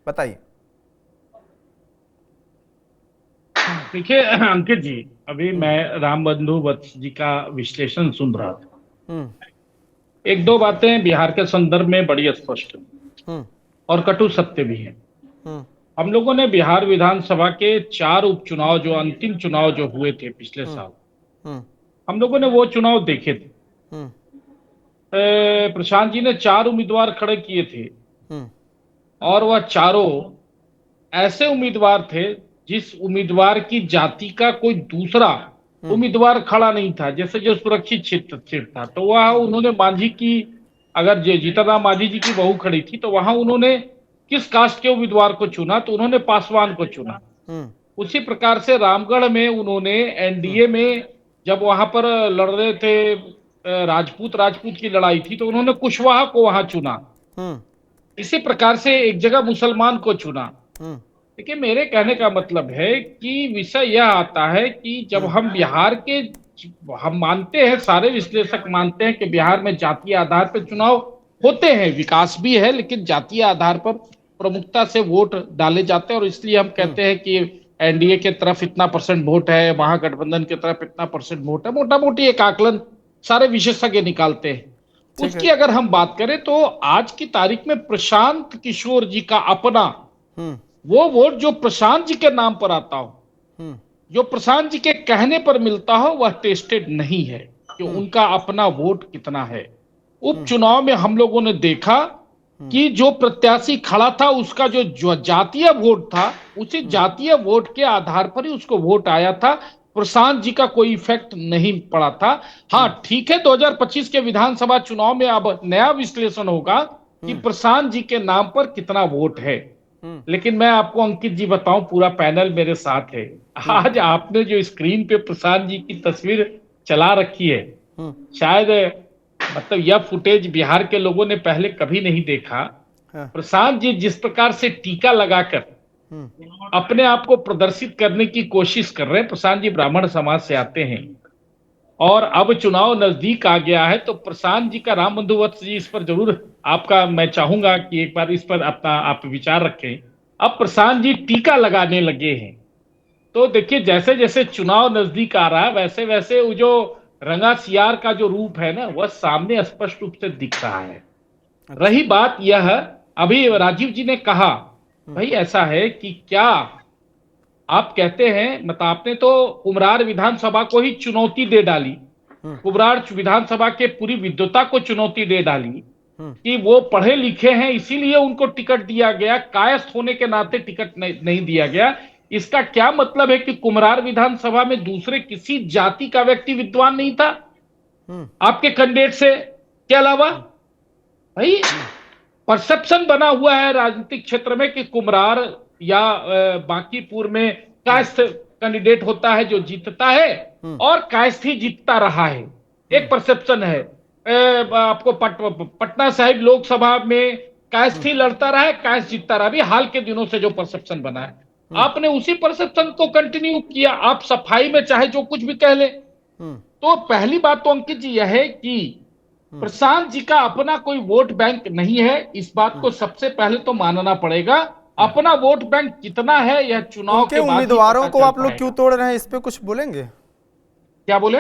बताइए।
देखिए अंकित जी, अभी मैं राम बंधु वत्स जी का विश्लेषण सुन रहा था। एक दो बातें बिहार के संदर्भ में बड़ी स्पष्ट है और कटु सत्य भी है। हम लोगों ने बिहार विधानसभा के 4 उपचुनाव, जो अंतिम चुनाव जो हुए थे पिछले साल, हम लोगों ने वो चुनाव देखे थे। प्रशांत जी ने 4 उम्मीदवार खड़े किए थे और वह चारों ऐसे उम्मीदवार थे जिस उम्मीदवार की जाति का कोई दूसरा उम्मीदवार खड़ा नहीं था, जैसे जो सुरक्षित क्षेत्र था। तो वह उन्होंने मांझी की, अगर जीतन मांझी जी की बहू खड़ी थी तो वहां उन्होंने किस कास्ट के उम्मीदवार को चुना, तो उन्होंने पासवान को चुना। उसी प्रकार से रामगढ़ में उन्होंने एनडीए में जब वहां पर लड़ रहे थे, राजपूत की लड़ाई थी, तो उन्होंने कुशवाहा को वहां चुना। इसी प्रकार से एक जगह मुसलमान को चुना। देखिए, मेरे कहने का मतलब है कि विषय यह आता है कि जब हम बिहार के, हम मानते हैं, सारे विश्लेषक मानते हैं कि बिहार में जातीय आधार पर चुनाव होते हैं, विकास भी है, लेकिन जातीय आधार पर प्रमुखता से वोट डाले जाते हैं, और इसलिए हम कहते हैं कि एनडीए के तरफ इतना % वोट है, महागठबंधन की तरफ इतना % वोट है। मोटा मोटी एक आकलन सारे विशेषज्ञ निकालते हैं। उसकी अगर हम बात करें तो आज की तारीख में प्रशांत किशोर जी का अपना वो वोट जो प्रशांत जी के नाम पर आता हो, जो प्रशांत जी के कहने पर मिलता हो, वह टेस्टेड नहीं है कि उनका अपना वोट कितना है। उपचुनाव में हम लोगों ने देखा कि जो प्रत्याशी खड़ा था उसका जो जातीय वोट था, उसी जातीय वोट के आधार पर ही उसको वोट आया था। प्रशांत जी का कोई इफेक्ट नहीं पड़ा था। हाँ ठीक है, 2025 के विधानसभा चुनाव में अब नया विश्लेषण होगा कि प्रशांत जी के नाम पर कितना वोट है। लेकिन मैं आपको अंकित जी बताऊं, पूरा पैनल मेरे साथ है। आज आपने जो स्क्रीन पे प्रशांत जी की तस्वीर चला रखी है, शायद मतलब यह फुटेज बिहार के लोगों ने पहले कभी नहीं देखा। प्रशांत जी जिस प्रकार से टीका लगाकर अपने आप को प्रदर्शित करने की कोशिश कर रहे हैं। प्रशांत जी ब्राह्मण समाज से आते हैं और अब चुनाव नजदीक आ गया है, तो प्रशांत जी का, राम बंधु वत्स जी, इस पर जरूर आपका मैं चाहूंगा कि एक बार इस पर अपना आप विचार रखें। अब प्रशांत जी टीका लगाने लगे हैं, तो देखिए जैसे जैसे चुनाव नजदीक आ रहा है वैसे वैसे वो जो रंगा सियार का जो रूप है ना, वह सामने स्पष्ट रूप से दिख रहा है। रही बात यह, अभी राजीव जी ने कहा भाई ऐसा है कि क्या आप कहते हैं, मतलब आपने तो कुम्हरार विधानसभा को ही चुनौती दे डाली, कुम्हरार विधानसभा के पूरी विद्वता को चुनौती दे डाली कि वो पढ़े लिखे हैं इसीलिए उनको टिकट दिया गया, कायस्थ होने के नाते टिकट नहीं दिया गया। इसका क्या मतलब है कि कुम्हरार विधानसभा में दूसरे किसी जाति का व्यक्ति विद्वान नहीं था आपके कैंडिडेट से के अलावा? भाई परसेप्शन बना हुआ है राजनीतिक क्षेत्र में कि कुम्हरार या बांकीपुर में कायस्थ कैंडिडेट होता है जो जीतता है, और कायस्थ ही जीतता रहा है। एक परसेप्शन है। आपको पटना साहिब लोकसभा में कायस्थ ही लड़ता रहा है, कायस्थ जीतता रहा। अभी हाल के दिनों से जो परसेप्शन बना है, आपने उसी परसेप्शन को कंटिन्यू किया। आप सफाई में चाहे जो कुछ भी कह ले। तो पहली बात तो अंकित जी यह है कि प्रशांत जी का अपना कोई वोट बैंक नहीं है। इस बात को सबसे पहले तो मानना पड़ेगा। अपना वोट बैंक कितना है यह चुनाव के बाद
उम्मीदवारों को आप लोग क्यों तोड़ रहे हैं, इस पे कुछ बोलेंगे?
क्या बोले?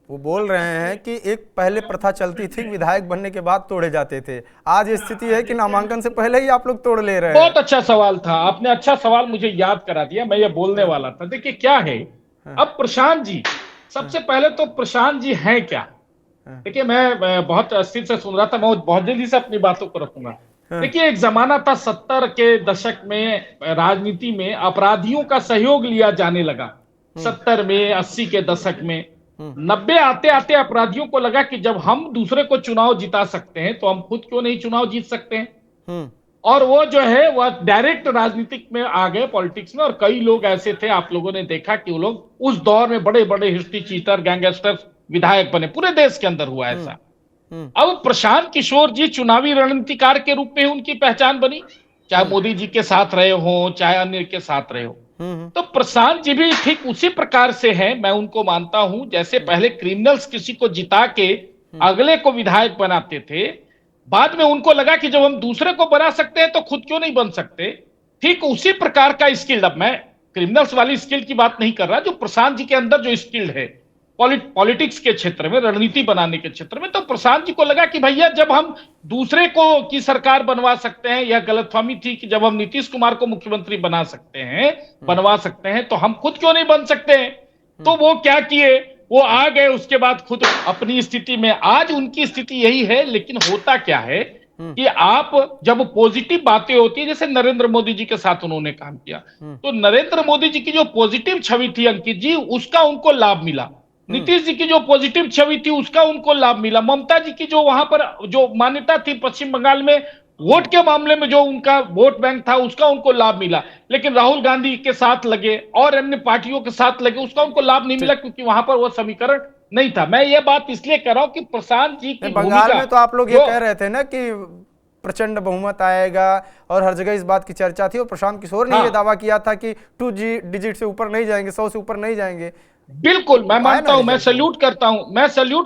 वो बोल रहे हैं कि एक पहले प्रथा चलती थी, विधायक बनने के बाद तोड़े जाते थे, आज स्थिति है कि नामांकन से पहले ही आप लोग तोड़ ले रहे हैं।
बहुत अच्छा सवाल था आपने, अच्छा सवाल मुझे याद करा दिया, मैं ये बोलने वाला था। देखिए क्या है, अब प्रशांत जी, सबसे पहले तो प्रशांत जी हैं क्या? देखिए मैं बहुत अस्थिर से सुन रहा था, मैं बहुत जल्दी से अपनी बातों को रखूंगा। देखिए एक जमाना था 70 के दशक में, राजनीति में अपराधियों का सहयोग लिया जाने लगा। 70 में, 80 के दशक में, 90 आते आते अपराधियों को लगा कि जब हम दूसरे को चुनाव जिता सकते हैं तो हम खुद क्यों नहीं चुनाव जीत सकते हैं। और वो जो है वह डायरेक्ट राजनीतिक में आ गए, पॉलिटिक्स में। और कई लोग ऐसे थे, आप लोगों ने देखा कि वो लोग उस दौर में बड़े बड़े हिस्ट्री चीटर, गैंगस्टर विधायक बने, पूरे देश के अंदर हुआ ऐसा। अब प्रशांत किशोर जी चुनावी रणनीतिकार के रूप में उनकी पहचान बनी, चाहे मोदी जी के साथ रहे हो, चाहे अन्य के साथ रहे हो। तो प्रशांत जी भी ठीक उसी प्रकार से हैं, मैं उनको मानता हूं। जैसे पहले क्रिमिनल्स किसी को जिता के अगले को विधायक बनाते थे, बाद में उनको लगा कि जब हम दूसरे को बना सकते हैं तो खुद क्यों नहीं बन सकते। ठीक उसी प्रकार का स्किल, अब मैं क्रिमिनल्स वाली स्किल की बात नहीं कर रहा, जो प्रशांत जी के अंदर जो स्किल है पॉलिटिक्स के क्षेत्र में, रणनीति बनाने के क्षेत्र में, तो प्रशांत जी को लगा कि भैया जब हम दूसरे को की सरकार बनवा सकते हैं, यह गलतफहमी थी कि जब हम नीतीश कुमार को मुख्यमंत्री बना सकते हैं, बनवा सकते हैं, तो हम खुद क्यों नहीं बन सकते हैं। तो वो क्या किए, वो आ गए उसके बाद खुद अपनी स्थिति में। आज उनकी स्थिति यही है, लेकिन होता क्या है कि आप जब पॉजिटिव बातें होती है, जैसे नरेंद्र मोदी जी के साथ उन्होंने काम किया, तो नरेंद्र मोदी जी की जो पॉजिटिव छवि थी अंकित जी, उसका उनको लाभ मिला। नीतीश जी की जो पॉजिटिव छवि थी उसका उनको लाभ मिला। ममता जी की जो वहां पर जो मान्यता थी पश्चिम बंगाल में वोट के मामले में, जो उनका वोट बैंक था, उसका उनको लाभ मिला। लेकिन राहुल गांधी के साथ लगे और अन्य पार्टियों के साथ लगे, उसका उनको लाभ नहीं मिला, क्योंकि वहां पर वो समीकरण नहीं था। मैं ये बात इसलिए कह रहा हूं कि प्रशांत जी की
बंगाल में तो आप लोग ये कह रहे थे ना कि प्रचंड बहुमत आएगा और हर जगह इस बात की चर्चा थी, और प्रशांत किशोर ने ये दावा किया था कि 2 डिजिट से ऊपर नहीं जाएंगे, 100 से ऊपर नहीं जाएंगे।
बिल्कुल मैं मानता हूं, मैं सल्यूट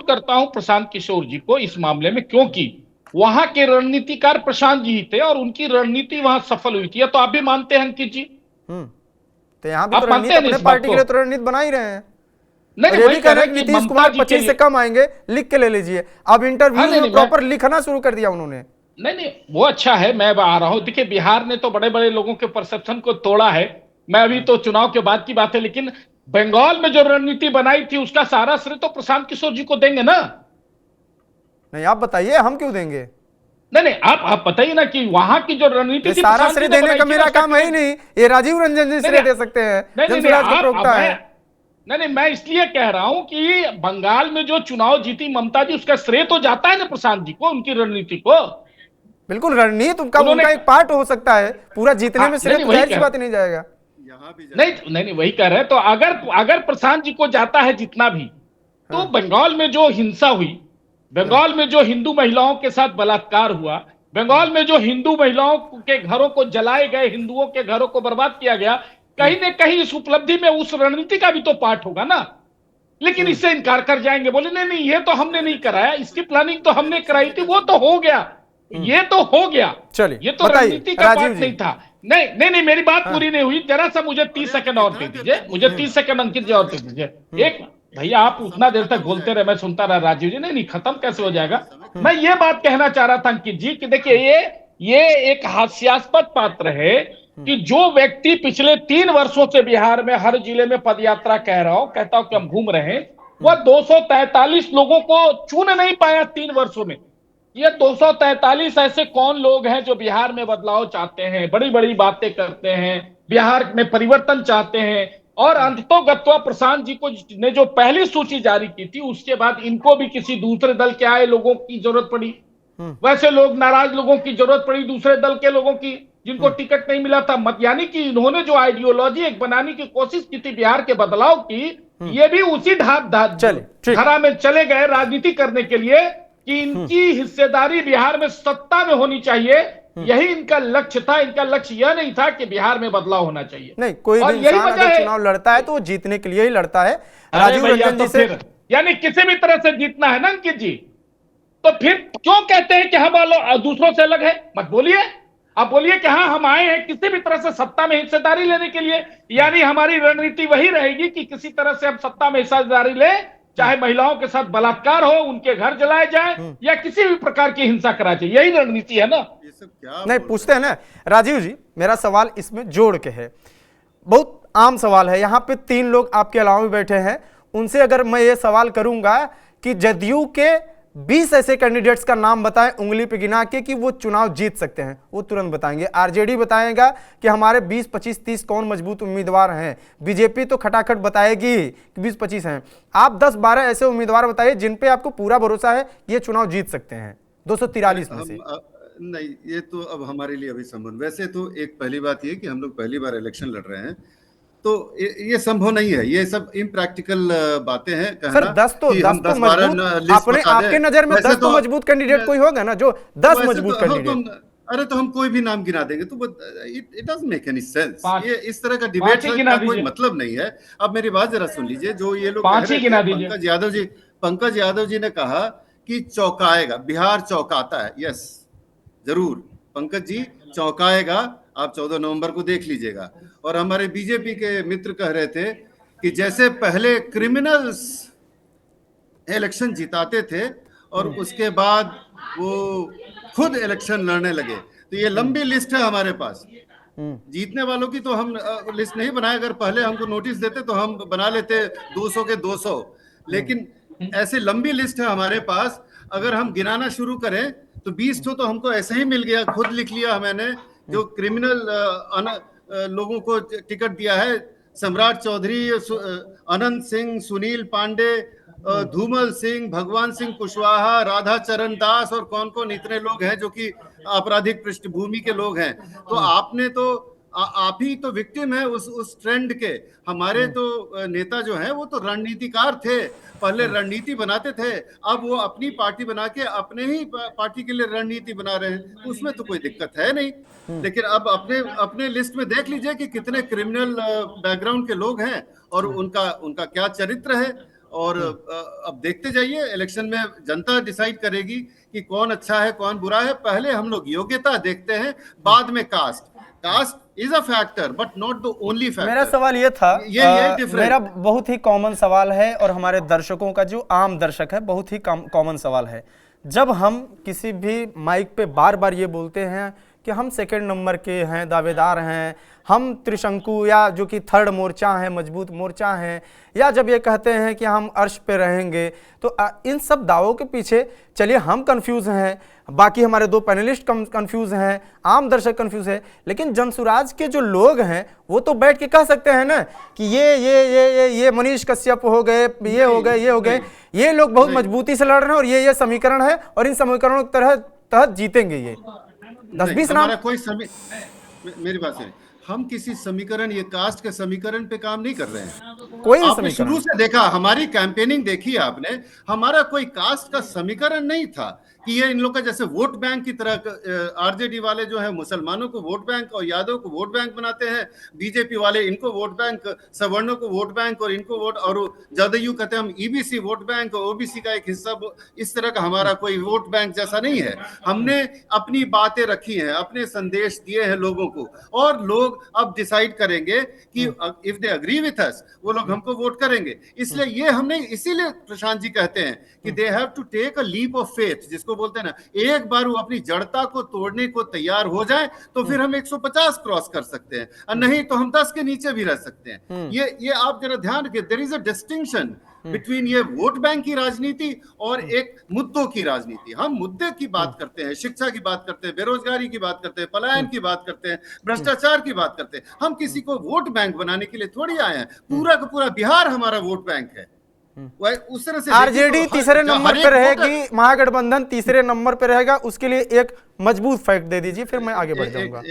करता हूं प्रशांत किशोर जी को इस मामले में, क्योंकि वहां के रणनीतिकार प्रशांत जी ही थे और उनकी रणनीति वहां सफल हुई थी। तो आप भी मानते हैं अंकित जी?
तो यहाँ भी तो रणनीति अपने पार्टी के लिए तो रणनीति बना ही रहे हैं।
नहीं,
ये भी कह रहे हैं कि नीतीश कुमार 25 से कम आएंगे, लिख के ले लीजिए। अब इंटरव्यू में प्रॉपर लिखना शुरू कर दिया उन्होंने।
नहीं, वो अच्छा है, मैं आ रहा हूं। देखिए बिहार ने तो बड़े बड़े लोगों के परसेप्शन को तोड़ा है, मैं अभी तो चुनाव के बाद की बात है, लेकिन बंगाल में जो रणनीति बनाई थी उसका सारा श्रेय तो प्रशांत किशोर जी को देंगे ना।
नहीं आप बताइए, हम क्यों देंगे?
नहीं, आप बताइए ना कि वहां की जो रणनीति थी,
सारा श्रेय देने का मेरा काम है ही नहीं, ये राजीव रंजन जी श्रेय दे सकते हैं, जनसुराज का प्रवक्ता है।
नहीं, मैं इसलिए कह रहा हूं कि बंगाल में जो चुनाव जीती ममता जी, उसका श्रेय तो जाता है ना प्रशांत जी को, उनकी रणनीति को।
बिल्कुल, रणनीति उनका एक पार्ट हो सकता है, पूरा जीतने में श्रेय जाहिर सी बात नहीं जाएगा।
नहीं, वही कह रहे हैं। तो अगर प्रशांत जी को जाता है जितना भी, तो बंगाल में जो हिंसा हुई, बंगाल में जो हिंदू महिलाओं के साथ बलात्कार हुआ, बंगाल में जो हिंदू महिलाओं के घरों को जलाए गए, हिंदुओं के घरों को बर्बाद किया गया, कहीं ना कहीं इस उपलब्धि में उस रणनीति का भी तो पार्ट होगा ना। लेकिन इससे इनकार कर जाएंगे, बोले नहीं ये तो हमने नहीं कराया, इसकी प्लानिंग तो हमने कराई थी, वो तो हो गया, ये तो हो गया।
चलिए,
ये तो रणनीति का पार्ट नहीं था। नहीं, मेरी बात पूरी नहीं हुई, जरा सा मुझे 30 सेकंड और दे दीजिए, मुझे 30 सेकंड अंकित जी और दे दीजिए। एक भैया आप उतना देर तक बोलते रहे, मैं सुनता रहा राजीव जी। नहीं, खत्म कैसे हो जाएगा। मैं ये बात कहना चाह रहा था अंकित जी कि देखिए ये एक हास्यास्पद पात्र है कि जो व्यक्ति पिछले 3 वर्षों से बिहार में हर जिले में पदयात्रा कहता हूं कि हम घूम रहे हैं, वह 243 लोगों को चुन नहीं पाया 3 वर्षों में। ये 243 ऐसे कौन लोग हैं जो बिहार में बदलाव चाहते हैं, बड़ी बड़ी बातें करते हैं, बिहार में परिवर्तन चाहते हैं। और अंततोगत्वा प्रशांत जी को ने जो पहली सूची जारी की थी, उसके बाद इनको भी किसी दूसरे दल के आए लोगों की जरूरत पड़ी, वैसे लोग नाराज लोगों की जरूरत पड़ी, दूसरे दल के लोगों की जिनको टिकट नहीं मिला था। यानी कि इन्होंने जो आइडियोलॉजी एक बनाने की कोशिश की थी बिहार के बदलाव की, ये भी उसी धारा में चले गए राजनीति करने के लिए कि इनकी हिस्सेदारी बिहार में सत्ता में होनी चाहिए। यही इनका लक्ष्य था। इनका लक्ष्य यह नहीं था कि बिहार में बदलाव होना चाहिए।
नहीं, कोई भी इंसान अगर चुनाव लड़ता है तो वो जीतने के लिए ही लड़ता है। राजीव रंजन जी से
यानी किसी भी तरह से जीतना है ना अंकित जी, तो फिर क्यों कहते हैं कि हम दूसरों से अलग है? मत बोलिए, आप बोलिए कि हाँ हम आए हैं किसी भी तरह से सत्ता में हिस्सेदारी लेने के लिए। यानी हमारी रणनीति वही रहेगी कि किसी तरह से हम सत्ता में हिस्सेदारी ले चाहे महिलाओं के साथ बलात्कार हो, उनके घर जलाए जाए या किसी भी प्रकार की हिंसा कराई जाए, यही रणनीति है ना।
ये सब क्या
नहीं पूछते हैं ना राजीव जी, मेरा सवाल इसमें जोड़ के है, बहुत आम सवाल है। यहाँ पे 3 लोग आपके अलावा भी बैठे हैं, उनसे अगर मैं ये सवाल करूंगा कि जदयू के 20 ऐसे कैंडिडेट्स का नाम बताएं उंगली पे गिना के कि वो चुनाव जीत सकते हैं, वो तुरंत बताएंगे। आरजेडी बताएगा कि हमारे 20, 25, 30 कौन मजबूत उम्मीदवार हैं। बीजेपी तो खटाखट बताएगी कि 20, 25 हैं। आप 10, 12 ऐसे उम्मीदवार बताइए जिन पे आपको पूरा भरोसा है ये चुनाव जीत सकते हैं 243 में से।
नहीं, ये तो अब हमारे लिए अभी संभव, वैसे तो एक पहली बात ये कि हम लोग पहली बार इलेक्शन लड़ रहे हैं, तो ये संभव नहीं है, ये सब इम्प्रैक्टिकल बातें हैं कहना।
सर 10 तो मजबूत, अपने आपके नजर में 10 तो मजबूत कैंडिडेट कोई होगा ना जो 10 मजबूत कैंडिडेट।
अरे तो हम कोई भी नाम गिना देंगे तो it doesn't make any sense. ये इस तरह का डिबेट का कोई मतलब नहीं है। अब मेरी बात जरा सुन लीजिए, जो ये लोग पंकज यादव जी ने कहा कि चौंकाएगा, बिहार चौंकाता है। यस जरूर, पंकज जी चौंकाएगा, आप 14 नवंबर को देख लीजिएगा। और हमारे बीजेपी के मित्र कह रहे थे कि जैसे पहले क्रिमिनल्स इलेक्शन जिताते थे और उसके बाद वो खुद इलेक्शन लड़ने लगे, तो ये लंबी लिस्ट है हमारे पास जीतने वालों की। तो हम लिस्ट नहीं बनाए, अगर पहले हमको नोटिस देते तो हम बना लेते 200 के 200, लेकिन ऐसे लंबी लिस्ट है हमारे पास। अगर हम गिनाना शुरू करें तो 20 तो हमको ऐसे ही मिल गया, खुद लिख लिया मैंने, जो क्रिमिनल लोगों को टिकट दिया है। सम्राट चौधरी, अनंत सिंह, सुनील पांडे, धूमल सिंह, भगवान सिंह कुशवाहा, राधा चरण दास और कौन कौन इतने लोग हैं जो कि आपराधिक पृष्ठभूमि के लोग हैं। तो आपने तो आप ही तो विक्टिम है उस ट्रेंड के। हमारे तो नेता जो हैं वो तो रणनीतिकार थे, पहले रणनीति बनाते थे, अब वो अपनी पार्टी बना के अपने ही पार्टी के लिए रणनीति बना रहे हैं, उसमें तो कोई दिक्कत है नहीं। लेकिन अब अपने लिस्ट में देख लीजिए कि कितने क्रिमिनल बैकग्राउंड के लोग हैं और उनका क्या चरित्र है। और अब देखते जाइए, इलेक्शन में जनता डिसाइड करेगी कि कौन अच्छा है कौन बुरा है। पहले हम लोग योग्यता देखते हैं, बाद में caste is a factor but not the only factor.
मेरा सवाल ये था, मेरा बहुत ही कॉमन सवाल है और हमारे दर्शकों का जो आम दर्शक है बहुत ही कॉमन सवाल है। जब हम किसी भी माइक पे बार बार ये बोलते हैं कि हम सेकंड नंबर के हैं, दावेदार हैं, हम त्रिशंकु या जो कि थर्ड मोर्चा है, मजबूत मोर्चा है, या जब ये कहते हैं कि हम अर्श पे रहेंगे, तो इन सब दावों के पीछे चलिए हम कंफ्यूज हैं, बाकी हमारे 2 पैनलिस्ट कंफ्यूज हैं, आम दर्शक कंफ्यूज है, लेकिन जनसुराज के जो लोग हैं वो तो बैठ के कह सकते हैं ना कि ये मनीष कश्यप हो गए, ये हो गए, ये लोग बहुत मजबूती से लड़ रहे हैं और ये समीकरण है और इन समीकरणों के तहत जीतेंगे ये 10-20 नाम।
मेरी बात सुनिए, हम किसी समीकरण, ये कास्ट के समीकरण पे काम नहीं कर रहे हैं।
कोई
आपने शुरू से देखा, हमारी कैंपेनिंग देखी आपने, हमारा कोई कास्ट का समीकरण नहीं था कि ये इन लोग का जैसे वोट बैंक की तरह आरजेडी वाले जो है मुसलमानों को वोट बैंक और यादव को वोट बैंक बनाते हैं, बीजेपी वाले इनको वोट बैंक, सवर्णों को वोट बैंक और इनको वोट, और जदयू कहते हैं हम ईबीसी वोट बैंक और ओबीसी का एक हिस्सा। इस तरह का हमारा कोई वोट बैंक जैसा नहीं है। हमने अपनी बातें रखी हैं, अपने संदेश दिए हैं लोगों को, और लोग अब डिसाइड करेंगे कि if they agree with us वो लोग हमको वोट करेंगे। इसलिए ये हमने, इसीलिए प्रशांत जी कहते हैं कि they have to take a leap of faith, जिसको बोलते हैं ना, एक बार वो अपनी जड़ता को तोड़ने को तैयार हो जाए तो फिर हम 150 क्रॉस कर सकते हैं, और नहीं तो हम 10 के नीचे भी रह सकते हैं। ये आप जरा ध्यान रखिए, there is a distinction between ये वोट बैंक की राजनीति और एक मुद्दों की राजनीति। हम मुद्दे की बात करते हैं, शिक्षा की बात करते हैं, बेरोजगारी की बात करते हैं, पलायन की बात करते हैं, भ्रष्टाचार की बात करते हैं। हम किसी को वोट बैंक बनाने के लिए थोड़ी आए हैं। पूरा का पूरा बिहार हमारा वोट बैंक है। उस तरह से
आरजेडी तीसरे नंबर पे रहेगी, महागठबंधन तीसरे नंबर पे रहेगा, उसके लिए एक मजबूत फैक्ट दे दीजिए, फिर मैं आगे बढ़ जाऊंगा।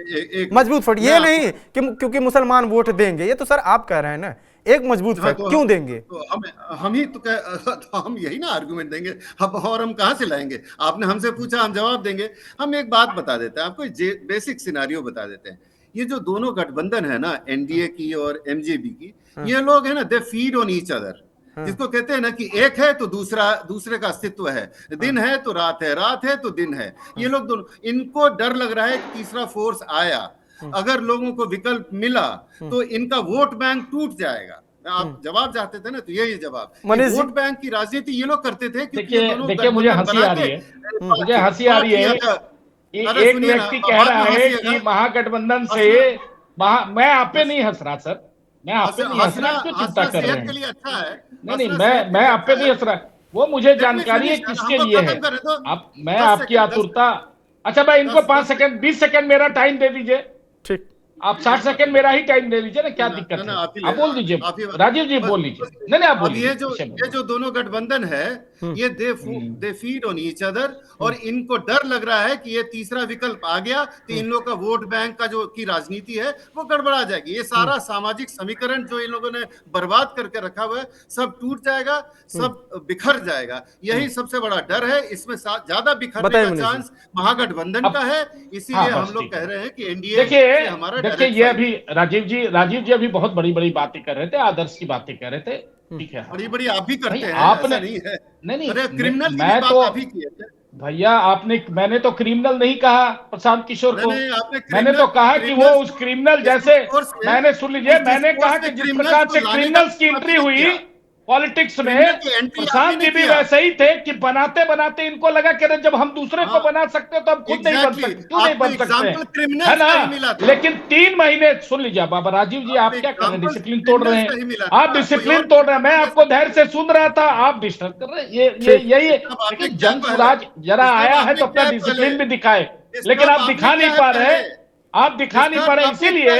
मजबूत फैक्ट ये नहीं कि क्योंकि मुसलमान वोट देंगे, ये तो सर आप कह रहे हैं ना, एक मजबूत फैक्ट क्यों देंगे?
तो हम यही ना आर्गुमेंट देंगे, और हम कहां से लाएंगे? आपने हमसे पूछा, हम जवाब देंगे। हम एक बात बता देते हैं आपको, बेसिक सिनारियो बता देते हैं। ये जो दोनों गठबंधन है ना, एनडीए की और एमजेबी की, ये लोग है ना, they feed on each other. जिसको कहते हैं ना कि एक है तो दूसरे का अस्तित्व है, दिन है तो रात है, रात है तो दिन है। ये लोग दोनों, इनको डर लग रहा है कि तीसरा फोर्स आया, अगर लोगों को विकल्प मिला तो इनका वोट बैंक टूट जाएगा। आप जवाब चाहते थे ना, तो यही जवाब।
मनीष जी,
वोट बैंक की राजनीति ये लोग करते थे क्योंकि
देखिए मुझे हंसी आ रही है, मुझे हंसी आ रही है कि एक व्यक्ति कह रहा है कि महागठबंधन से मैं आप पे नहीं हंस रहा सर, मैं आप पे नहीं हंस रहा, आप क्यों चिंता कर रहे हैं?
के लिए अच्छा है।
नहीं, मैं आप पे नहीं हंस रहा, वो मुझे जानकारी है किसके लिए है। आप, मैं आपकी आतुरता, अच्छा मैं इनको 5 सेकंड 20 सेकंड मेरा टाइम दे दीजिए,
ठीक,
आप 60 सेकंड मेरा ही टाइम दे लीजिए ना, क्या दिक्कत है? आप बोल दीजिए, राजीव जी बोल लीजिए। नहीं आप बोलिए।
ये जो दोनों गठबंधन है, ये they feed on each other, और इनको डर लग रहा है कि ये तीसरा विकल्प आ गया तो इन लोगों का वोट बैंक का जो की राजनीति है वो गड़बड़ा जाएगी। ये सारा सामाजिक समीकरण जो इन लोगों ने बर्बाद करके रखा हुआ है सब टूट जाएगा, सब बिखर जाएगा। यही सबसे बड़ा डर है। इसमें ज्यादा बिखरने का चांस महागठबंधन का है, इसीलिए हम लोग कह रहे हैं कि एनडीए से हमारा। देखिए
ये अभी राजीव जी अभी बहुत बड़ी बड़ी बातें कर रहे थे, आदर्श की बातें कर रहे थे, ठीक है,
बड़ी बड़ी आप भी करते हैं,
आपने
नहीं है?
नहीं
अरे क्रिमिनल
मैं तो
आप ही की है
भैया, मैंने तो क्रिमिनल नहीं कहा प्रशांत किशोर को, मैंने तो कहा कि वो उस क्रिमिनल जैसे, मैंने सुन लीजिए, मैंने कहा कि जिस प्रकार से क्रिमिनल्स की एंट्री हुई पॉलिटिक्स में, प्रशांत जी भी वैसे ही थे कि बनाते बनाते इनको लगा कि जब हम दूसरे को बना सकते तो हम खुद नहीं बन सकते, क्यों नहीं बन सकते, है ना? लेकिन 3 महीने, सुन लीजिए बाबा राजीव जी, आप क्या कर रहे हैं? डिसिप्लिन तोड़ रहे हैं आप, डिसिप्लिन तोड़ रहे हैं। मैं आपको धैर्य से सुन रहा था, आप डिस्टर्ब कर रहे हैं। ये यही, लेकिन जनसुराज जरा आया है तो अपना डिसिप्लिन भी दिखाए, लेकिन आप दिखा नहीं पा रहे, आप दिखा नहीं पा रहे, इसीलिए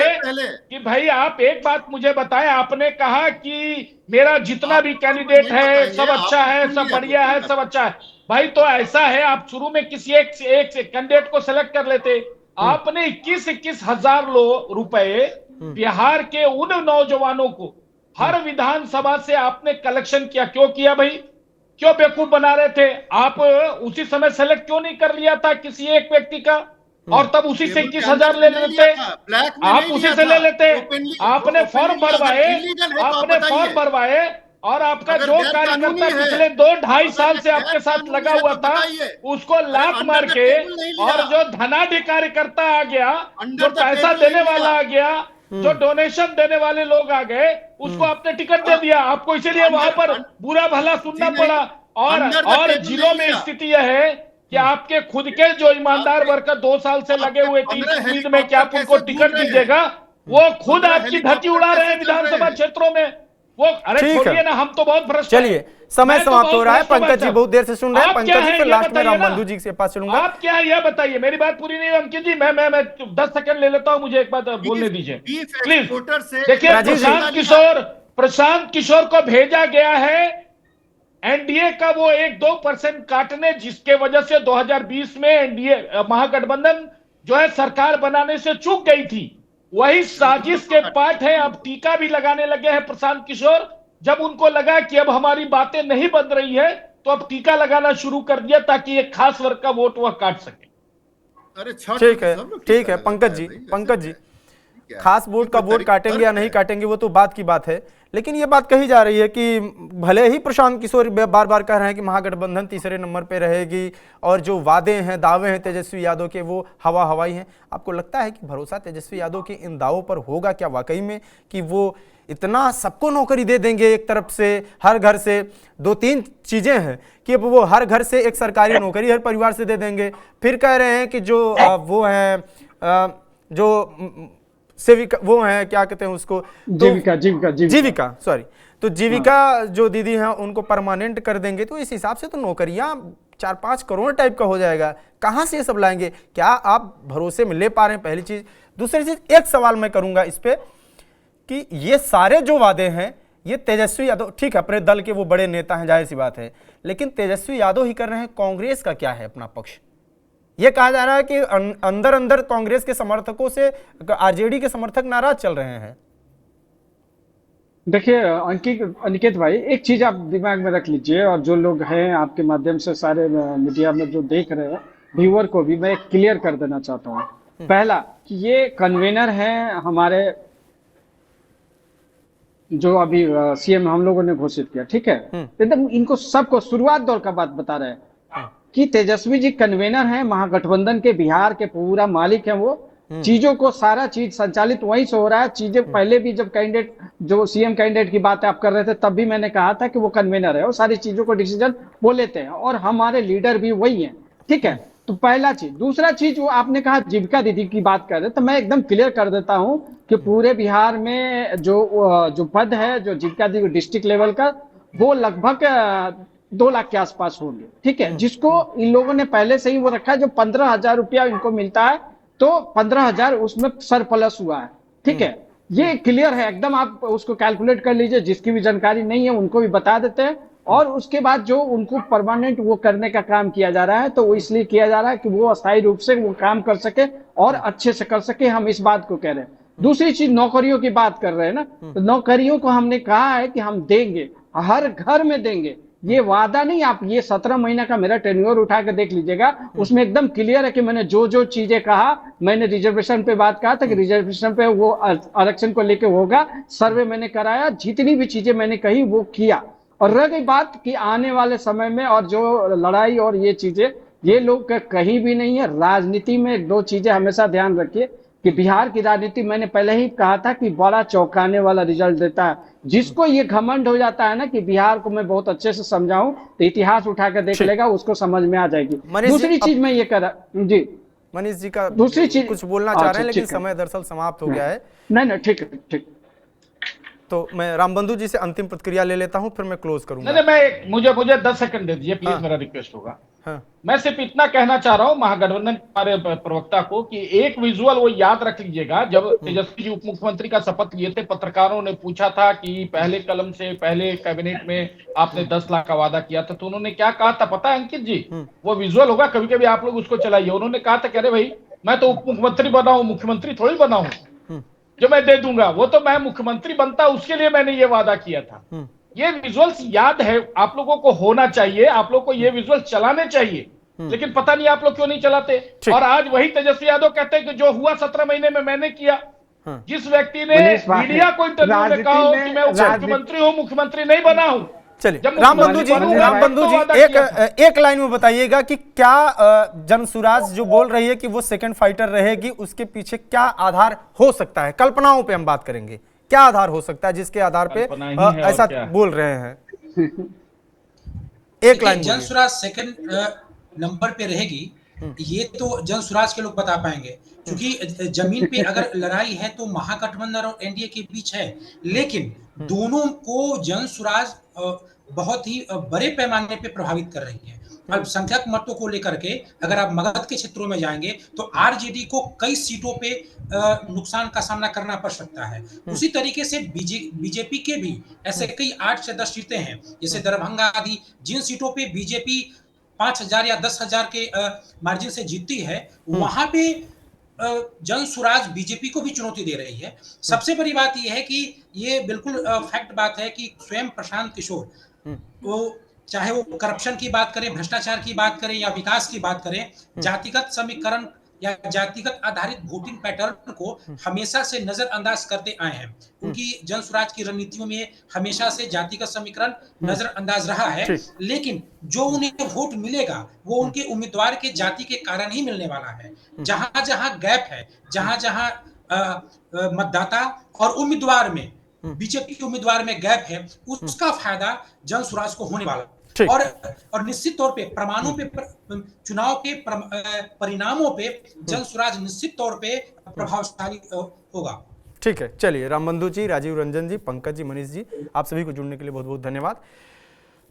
कि भाई आप एक बात मुझे बताएं, आपने कहा कि मेरा जितना भी कैंडिडेट है सब अच्छा है, सब बढ़िया है, सब अच्छा है। भाई तो ऐसा है, आप शुरू में किसी एक कैंडिडेट को सेलेक्ट कर लेते। आपने 21 हजार रुपए बिहार के उन नौजवानों को हर विधानसभा से आपने कलेक्शन किया, क्यों किया भाई? क्यों बेवकूफ बना रहे थे आप? उसी समय सेलेक्ट क्यों नहीं कर लिया था किसी एक व्यक्ति का, और तब उसी से 21,000 ले लेते, आप उसी से ले लेते। आपने फॉर्म भरवाए और आपका जो कार्यकर्ता पिछले 2-2.5 साल से आपके साथ लगा हुआ था उसको लात मार के, और जो धनाढ़ कार्यकर्ता आ गया, जो पैसा देने वाला आ गया, जो डोनेशन देने वाले लोग आ गए, उसको आपने टिकट दे दिया। आपको इसीलिए वहां पर बुरा भला सुनना पड़ा। और जिलों में स्थिति यह है कि आपके खुद के जो ईमानदार वर्कर 2 साल से लगे हुए थे इस उम्मीद में कि आप उनको टिकट दीजिएगा, वो खुद आपकी धज्जी उड़ा रहे हैं विधानसभा क्षेत्रों में। वो, अरे छोड़िए ना, हम तो बहुत भ्रष्ट।
चलिए समय समाप्त हो रहा है, पंकज जी बहुत देर से सुन रहे हैं। पंकज जी फिर लास्ट में रामबंधु जी के पास चलूंगा।
आप क्या है यह बताइए, मेरी बात पूरी नहीं है अंकित जी, मैं 10 सेकंड ले लेता हूं, मुझे एक बात बोलने दीजिए प्लीज। देखिए प्रशांत किशोर को भेजा गया है एनडीए का वो 1-2% काटने, जिसके वजह से 2020 में एनडीए महागठबंधन जो है सरकार बनाने से चूक गई थी। वही साजिश के पार्ट है। अब टीका भी लगाने लगे हैं प्रशांत किशोर, जब उनको लगा कि अब हमारी बातें नहीं बन रही है तो अब टीका लगाना शुरू कर दिया ताकि एक खास वर्ग का वोट वह काट सके।
अरे
ठीक है पंकज जी, खास वोट का वोट काटेंगे या नहीं काटेंगे वो तो बात की बात है, लेकिन ये बात कही जा रही है कि भले ही प्रशांत किशोर बार बार कह रहे हैं कि महागठबंधन तीसरे नंबर पे रहेगी और जो वादे हैं, दावे हैं तेजस्वी यादव के वो हवाई हैं, आपको लगता है कि भरोसा तेजस्वी यादव के इन दावों पर होगा क्या वाकई में कि वो इतना सबको नौकरी दे देंगे? एक तरफ से हर घर से 2-3 चीजें हैं कि अब वो हर घर से एक सरकारी नौकरी हर परिवार से दे देंगे, फिर कह रहे हैं कि जो वो हैं जो सेविका, वो है क्या कहते हैं उसको, जीविका सॉरी, तो जीविका जो दीदी हैं उनको परमानेंट कर देंगे, तो इस हिसाब से तो नौकरियां 4-5 करोड़ टाइप का हो जाएगा। कहां से ये सब लाएंगे? क्या आप भरोसे में ले पा रहे हैं? पहली चीज। दूसरी चीज, एक सवाल मैं करूंगा इस पे कि ये सारे जो वादे हैं ये तेजस्वी यादव, ठीक है अपने दल के वो बड़े नेता हैं, जाहिर सी बात है, लेकिन तेजस्वी यादव ही कर रहे हैं। कांग्रेस का क्या है अपना पक्ष? यह कहा जा रहा है कि अंदर अंदर कांग्रेस के समर्थकों से आरजेडी के समर्थक नाराज चल रहे हैं।
देखिए अनिकेत भाई, एक चीज आप दिमाग में रख लीजिए, और जो लोग हैं आपके माध्यम से सारे मीडिया में जो देख रहे हैं व्यूअर को भी मैं क्लियर कर देना चाहता हूँ। पहला कि ये कन्वेनर हैं हमारे, जो अभी सीएम हम लोगों ने घोषित किया, ठीक है, एकदम इनको सबको शुरुआत दौर का बात बता रहे हैं कि तेजस्वी जी कन्वेनर हैं, महागठबंधन के बिहार के पूरा मालिक हैं वो, चीजों को सारा चीज संचालित वहीं से हो रहा है। चीजें पहले भी जब कैंडिडेट जो सीएम कैंडिडेट की बात आप कर रहे थे तब भी मैंने कहा था कि वो कन्वेनर है और सारी चीजों को डिसीजन वो लेते हैं और हमारे लीडर भी वही हैं, ठीक है। तो पहला चीज। दूसरा चीज, वो आपने कहा जीविका दीदी की बात कर रहे, तो मैं एकदम क्लियर कर देता हूं कि पूरे बिहार में जो पद है जो जीविका दीदी डिस्ट्रिक्ट लेवल का, वो लगभग 2 लाख के आसपास होंगे, ठीक है। जिसको इन लोगों ने पहले से ही वो रखा है, जो 15,000 रुपया इनको मिलता है तो 15,000 उसमें सरप्लस हुआ है, ठीक है। ये क्लियर है एकदम, आप उसको कैलकुलेट कर लीजिए। जिसकी भी जानकारी नहीं है उनको भी बता देते हैं। और उसके बाद जो उनको परमानेंट वो करने का काम किया जा रहा है, तो वो इसलिए किया जा रहा है कि वो अस्थायी रूप से वो काम कर सके और अच्छे से कर सके, हम इस बात को कह रहे हैं। दूसरी चीज, नौकरियों की बात कर रहे हैं ना, तो नौकरियों को हमने कहा है कि हम देंगे, हर घर में देंगे। ये वादा नहीं, आप ये 17 महीना का मेरा टेन्योर उठा के देख लीजिएगा, उसमें एकदम क्लियर है कि मैंने जो चीजें कहा, मैंने रिजर्वेशन पे बात कहा था कि रिजर्वेशन पे वो आरक्षण को लेके होगा, सर्वे मैंने कराया, जितनी भी चीजें मैंने कही वो किया। और रह गई बात कि आने वाले समय में और जो लड़ाई और ये चीजें, ये लोग कहीं भी नहीं है। राजनीति में 2 चीजें हमेशा ध्यान रखिए कि बिहार की राजनीति, मैंने पहले ही कहा था कि बड़ा चौंकाने वाला रिजल्ट देता है। जिसको ये घमंड हो जाता है ना कि बिहार को मैं बहुत अच्छे से समझाऊं, तो इतिहास उठा कर देख लेगा, उसको समझ में आ जाएगी। दूसरी चीज मैं ये कर जी
मनीष जी का
दूसरी चीज
कुछ बोलना चाह रहे हैं, लेकिन समय दरअसल समाप्त हो गया है।
नहीं ठीक है, ठीक।
तो मैं रामबंधु जी से अंतिम प्रतिक्रिया ले लेता हूं, फिर मैं क्लोज करूंगा।
नहीं, मुझे 10 सेकंड दे दीजिए प्लीज। हाँ, मेरा रिक्वेस्ट होगा। हाँ। मैं सिर्फ इतना कहना चाह रहा हूं महागठबंधन के हमारे प्रवक्ता को कि एक विजुअल वो याद रख लीजिएगा। जब तेजस्वी जी उप मुख्यमंत्री का शपथ लिए थे, पत्रकारों ने पूछा था कि पहले कलम से पहले कैबिनेट में आपने 10 लाख का वादा किया था, तो उन्होंने क्या कहा था पता है अंकित जी? वो विजुअल होगा, कभी कभी आप लोग उसको चलाइए। उन्होंने कहा था, कह रहे भाई मैं तो उप मुख्यमंत्री बना हूं, मुख्यमंत्री थोड़ी बना हूं जो मैं दे दूंगा, वो तो मैं मुख्यमंत्री बनता उसके लिए मैंने ये वादा किया था। ये विजुअल्स याद है, आप लोगों को होना चाहिए, आप लोग को ये विजुअल चलाने चाहिए, लेकिन पता नहीं आप लोग क्यों नहीं चलाते। और आज वही तेजस्वी यादव कहते हैं कि जो हुआ 17 महीने में मैंने किया। जिस व्यक्ति ने मीडिया को इंटरव्यू में कहा हो कि मैं उप मुख्यमंत्री हूं, मुख्यमंत्री नहीं बना हूं।
चलिए रामबंधु जी एक लाइन में बताइएगा कि क्या जनसुराज जो बोल रही है कि वो सेकंड फाइटर रहेगी, उसके पीछे क्या आधार हो सकता है? कल्पनाओं पे हम बात करेंगे, क्या आधार हो सकता है जिसके आधार पे ऐसा बोल रहे हैं? एक लाइन।
जनसुराज सेकंड नंबर पे रहेगी, ये तो जनसुराज के लोग बता पाएंगे, क्योंकि जमीन पे अगर लड़ाई है तो महागठबंधन और एनडीए के बीच है, लेकिन दोनों को जनसुराज बहुत ही बड़े पैमाने पे प्रभावित कर रही है। अल्पसंख्यक मतों को लेकर के अगर आप मगध के क्षेत्रों में जाएंगे तो आरजेडी को कई सीटों पे नुकसान का सामना करना पड़ सकता है। उसी तरीके से बीजेपी के भी ऐसे कई 8 से 10 सीटें हैं, जैसे दरभंगा आदि, जिन सीटों पे बीजेपी 5,000 या 10,000 के मार्जिन से जीतती है, वहां पे जनसुराज बीजेपी को भी चुनौती दे रही है। सबसे बड़ी बात यह है कि ये बिल्कुल फैक्ट बात है कि स्वयं प्रशांत किशोर, वो चाहे वो करप्शन की बात करें, भ्रष्टाचार की बात करें या विकास की बात करें, जातिगत समीकरण या जातिगत आधारित वोटिंग पैटर्न को हमेशा से नजरअंदाज करते आए हैं। उनकी जनसुराज की रणनीतियों में हमेशा से जातिगत समीकरण नजरअंदाज रहा है, लेकिन जो उन्हें वोट मिलेगा वो उनके उम्मीदवार के जाति के कारण ही मिलने वाला है। जहां जहां गैप है, जहां जहां मतदाता और उम्मीदवार में, बीजेपी के उम्मीदवार में गैप है, उसका फायदा जनसुराज को होने वाला। और निश्चित तौर पे प्रमाणों पे, चुनाव के परिणामों पे जनसुराज निश्चित तौर पे प्रभावशाली होगा।
ठीक है, चलिए रामबंधु जी, राजीव रंजन जी, पंकज जी, मनीष जी, आप सभी को जुड़ने के लिए बहुत बहुत धन्यवाद।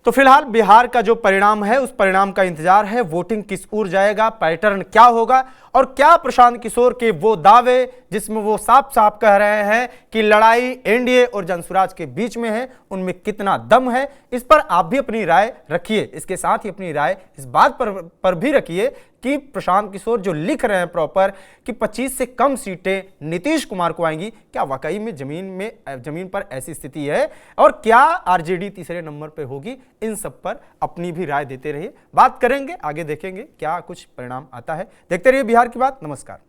तो फिलहाल बिहार का जो परिणाम है उस परिणाम का इंतजार है। वोटिंग किस ओर जाएगा, पैटर्न क्या होगा, और क्या प्रशांत किशोर के वो दावे जिसमें वो साफ साफ कह रहे हैं कि लड़ाई एनडीए और जनसुराज के बीच में है, उनमें कितना दम है, इस पर आप भी अपनी राय रखिए। इसके साथ ही अपनी राय इस बात पर भी रखिए कि प्रशांत किशोर जो लिख रहे हैं प्रॉपर कि 25 से कम सीटें नीतीश कुमार को आएंगी, क्या वाकई में जमीन पर ऐसी स्थिति है, और क्या आरजेडी तीसरे नंबर पे होगी? इन सब पर अपनी भी राय देते रहिए, बात करेंगे, आगे देखेंगे क्या कुछ परिणाम आता है। देखते रहिए बिहार की बात। नमस्कार।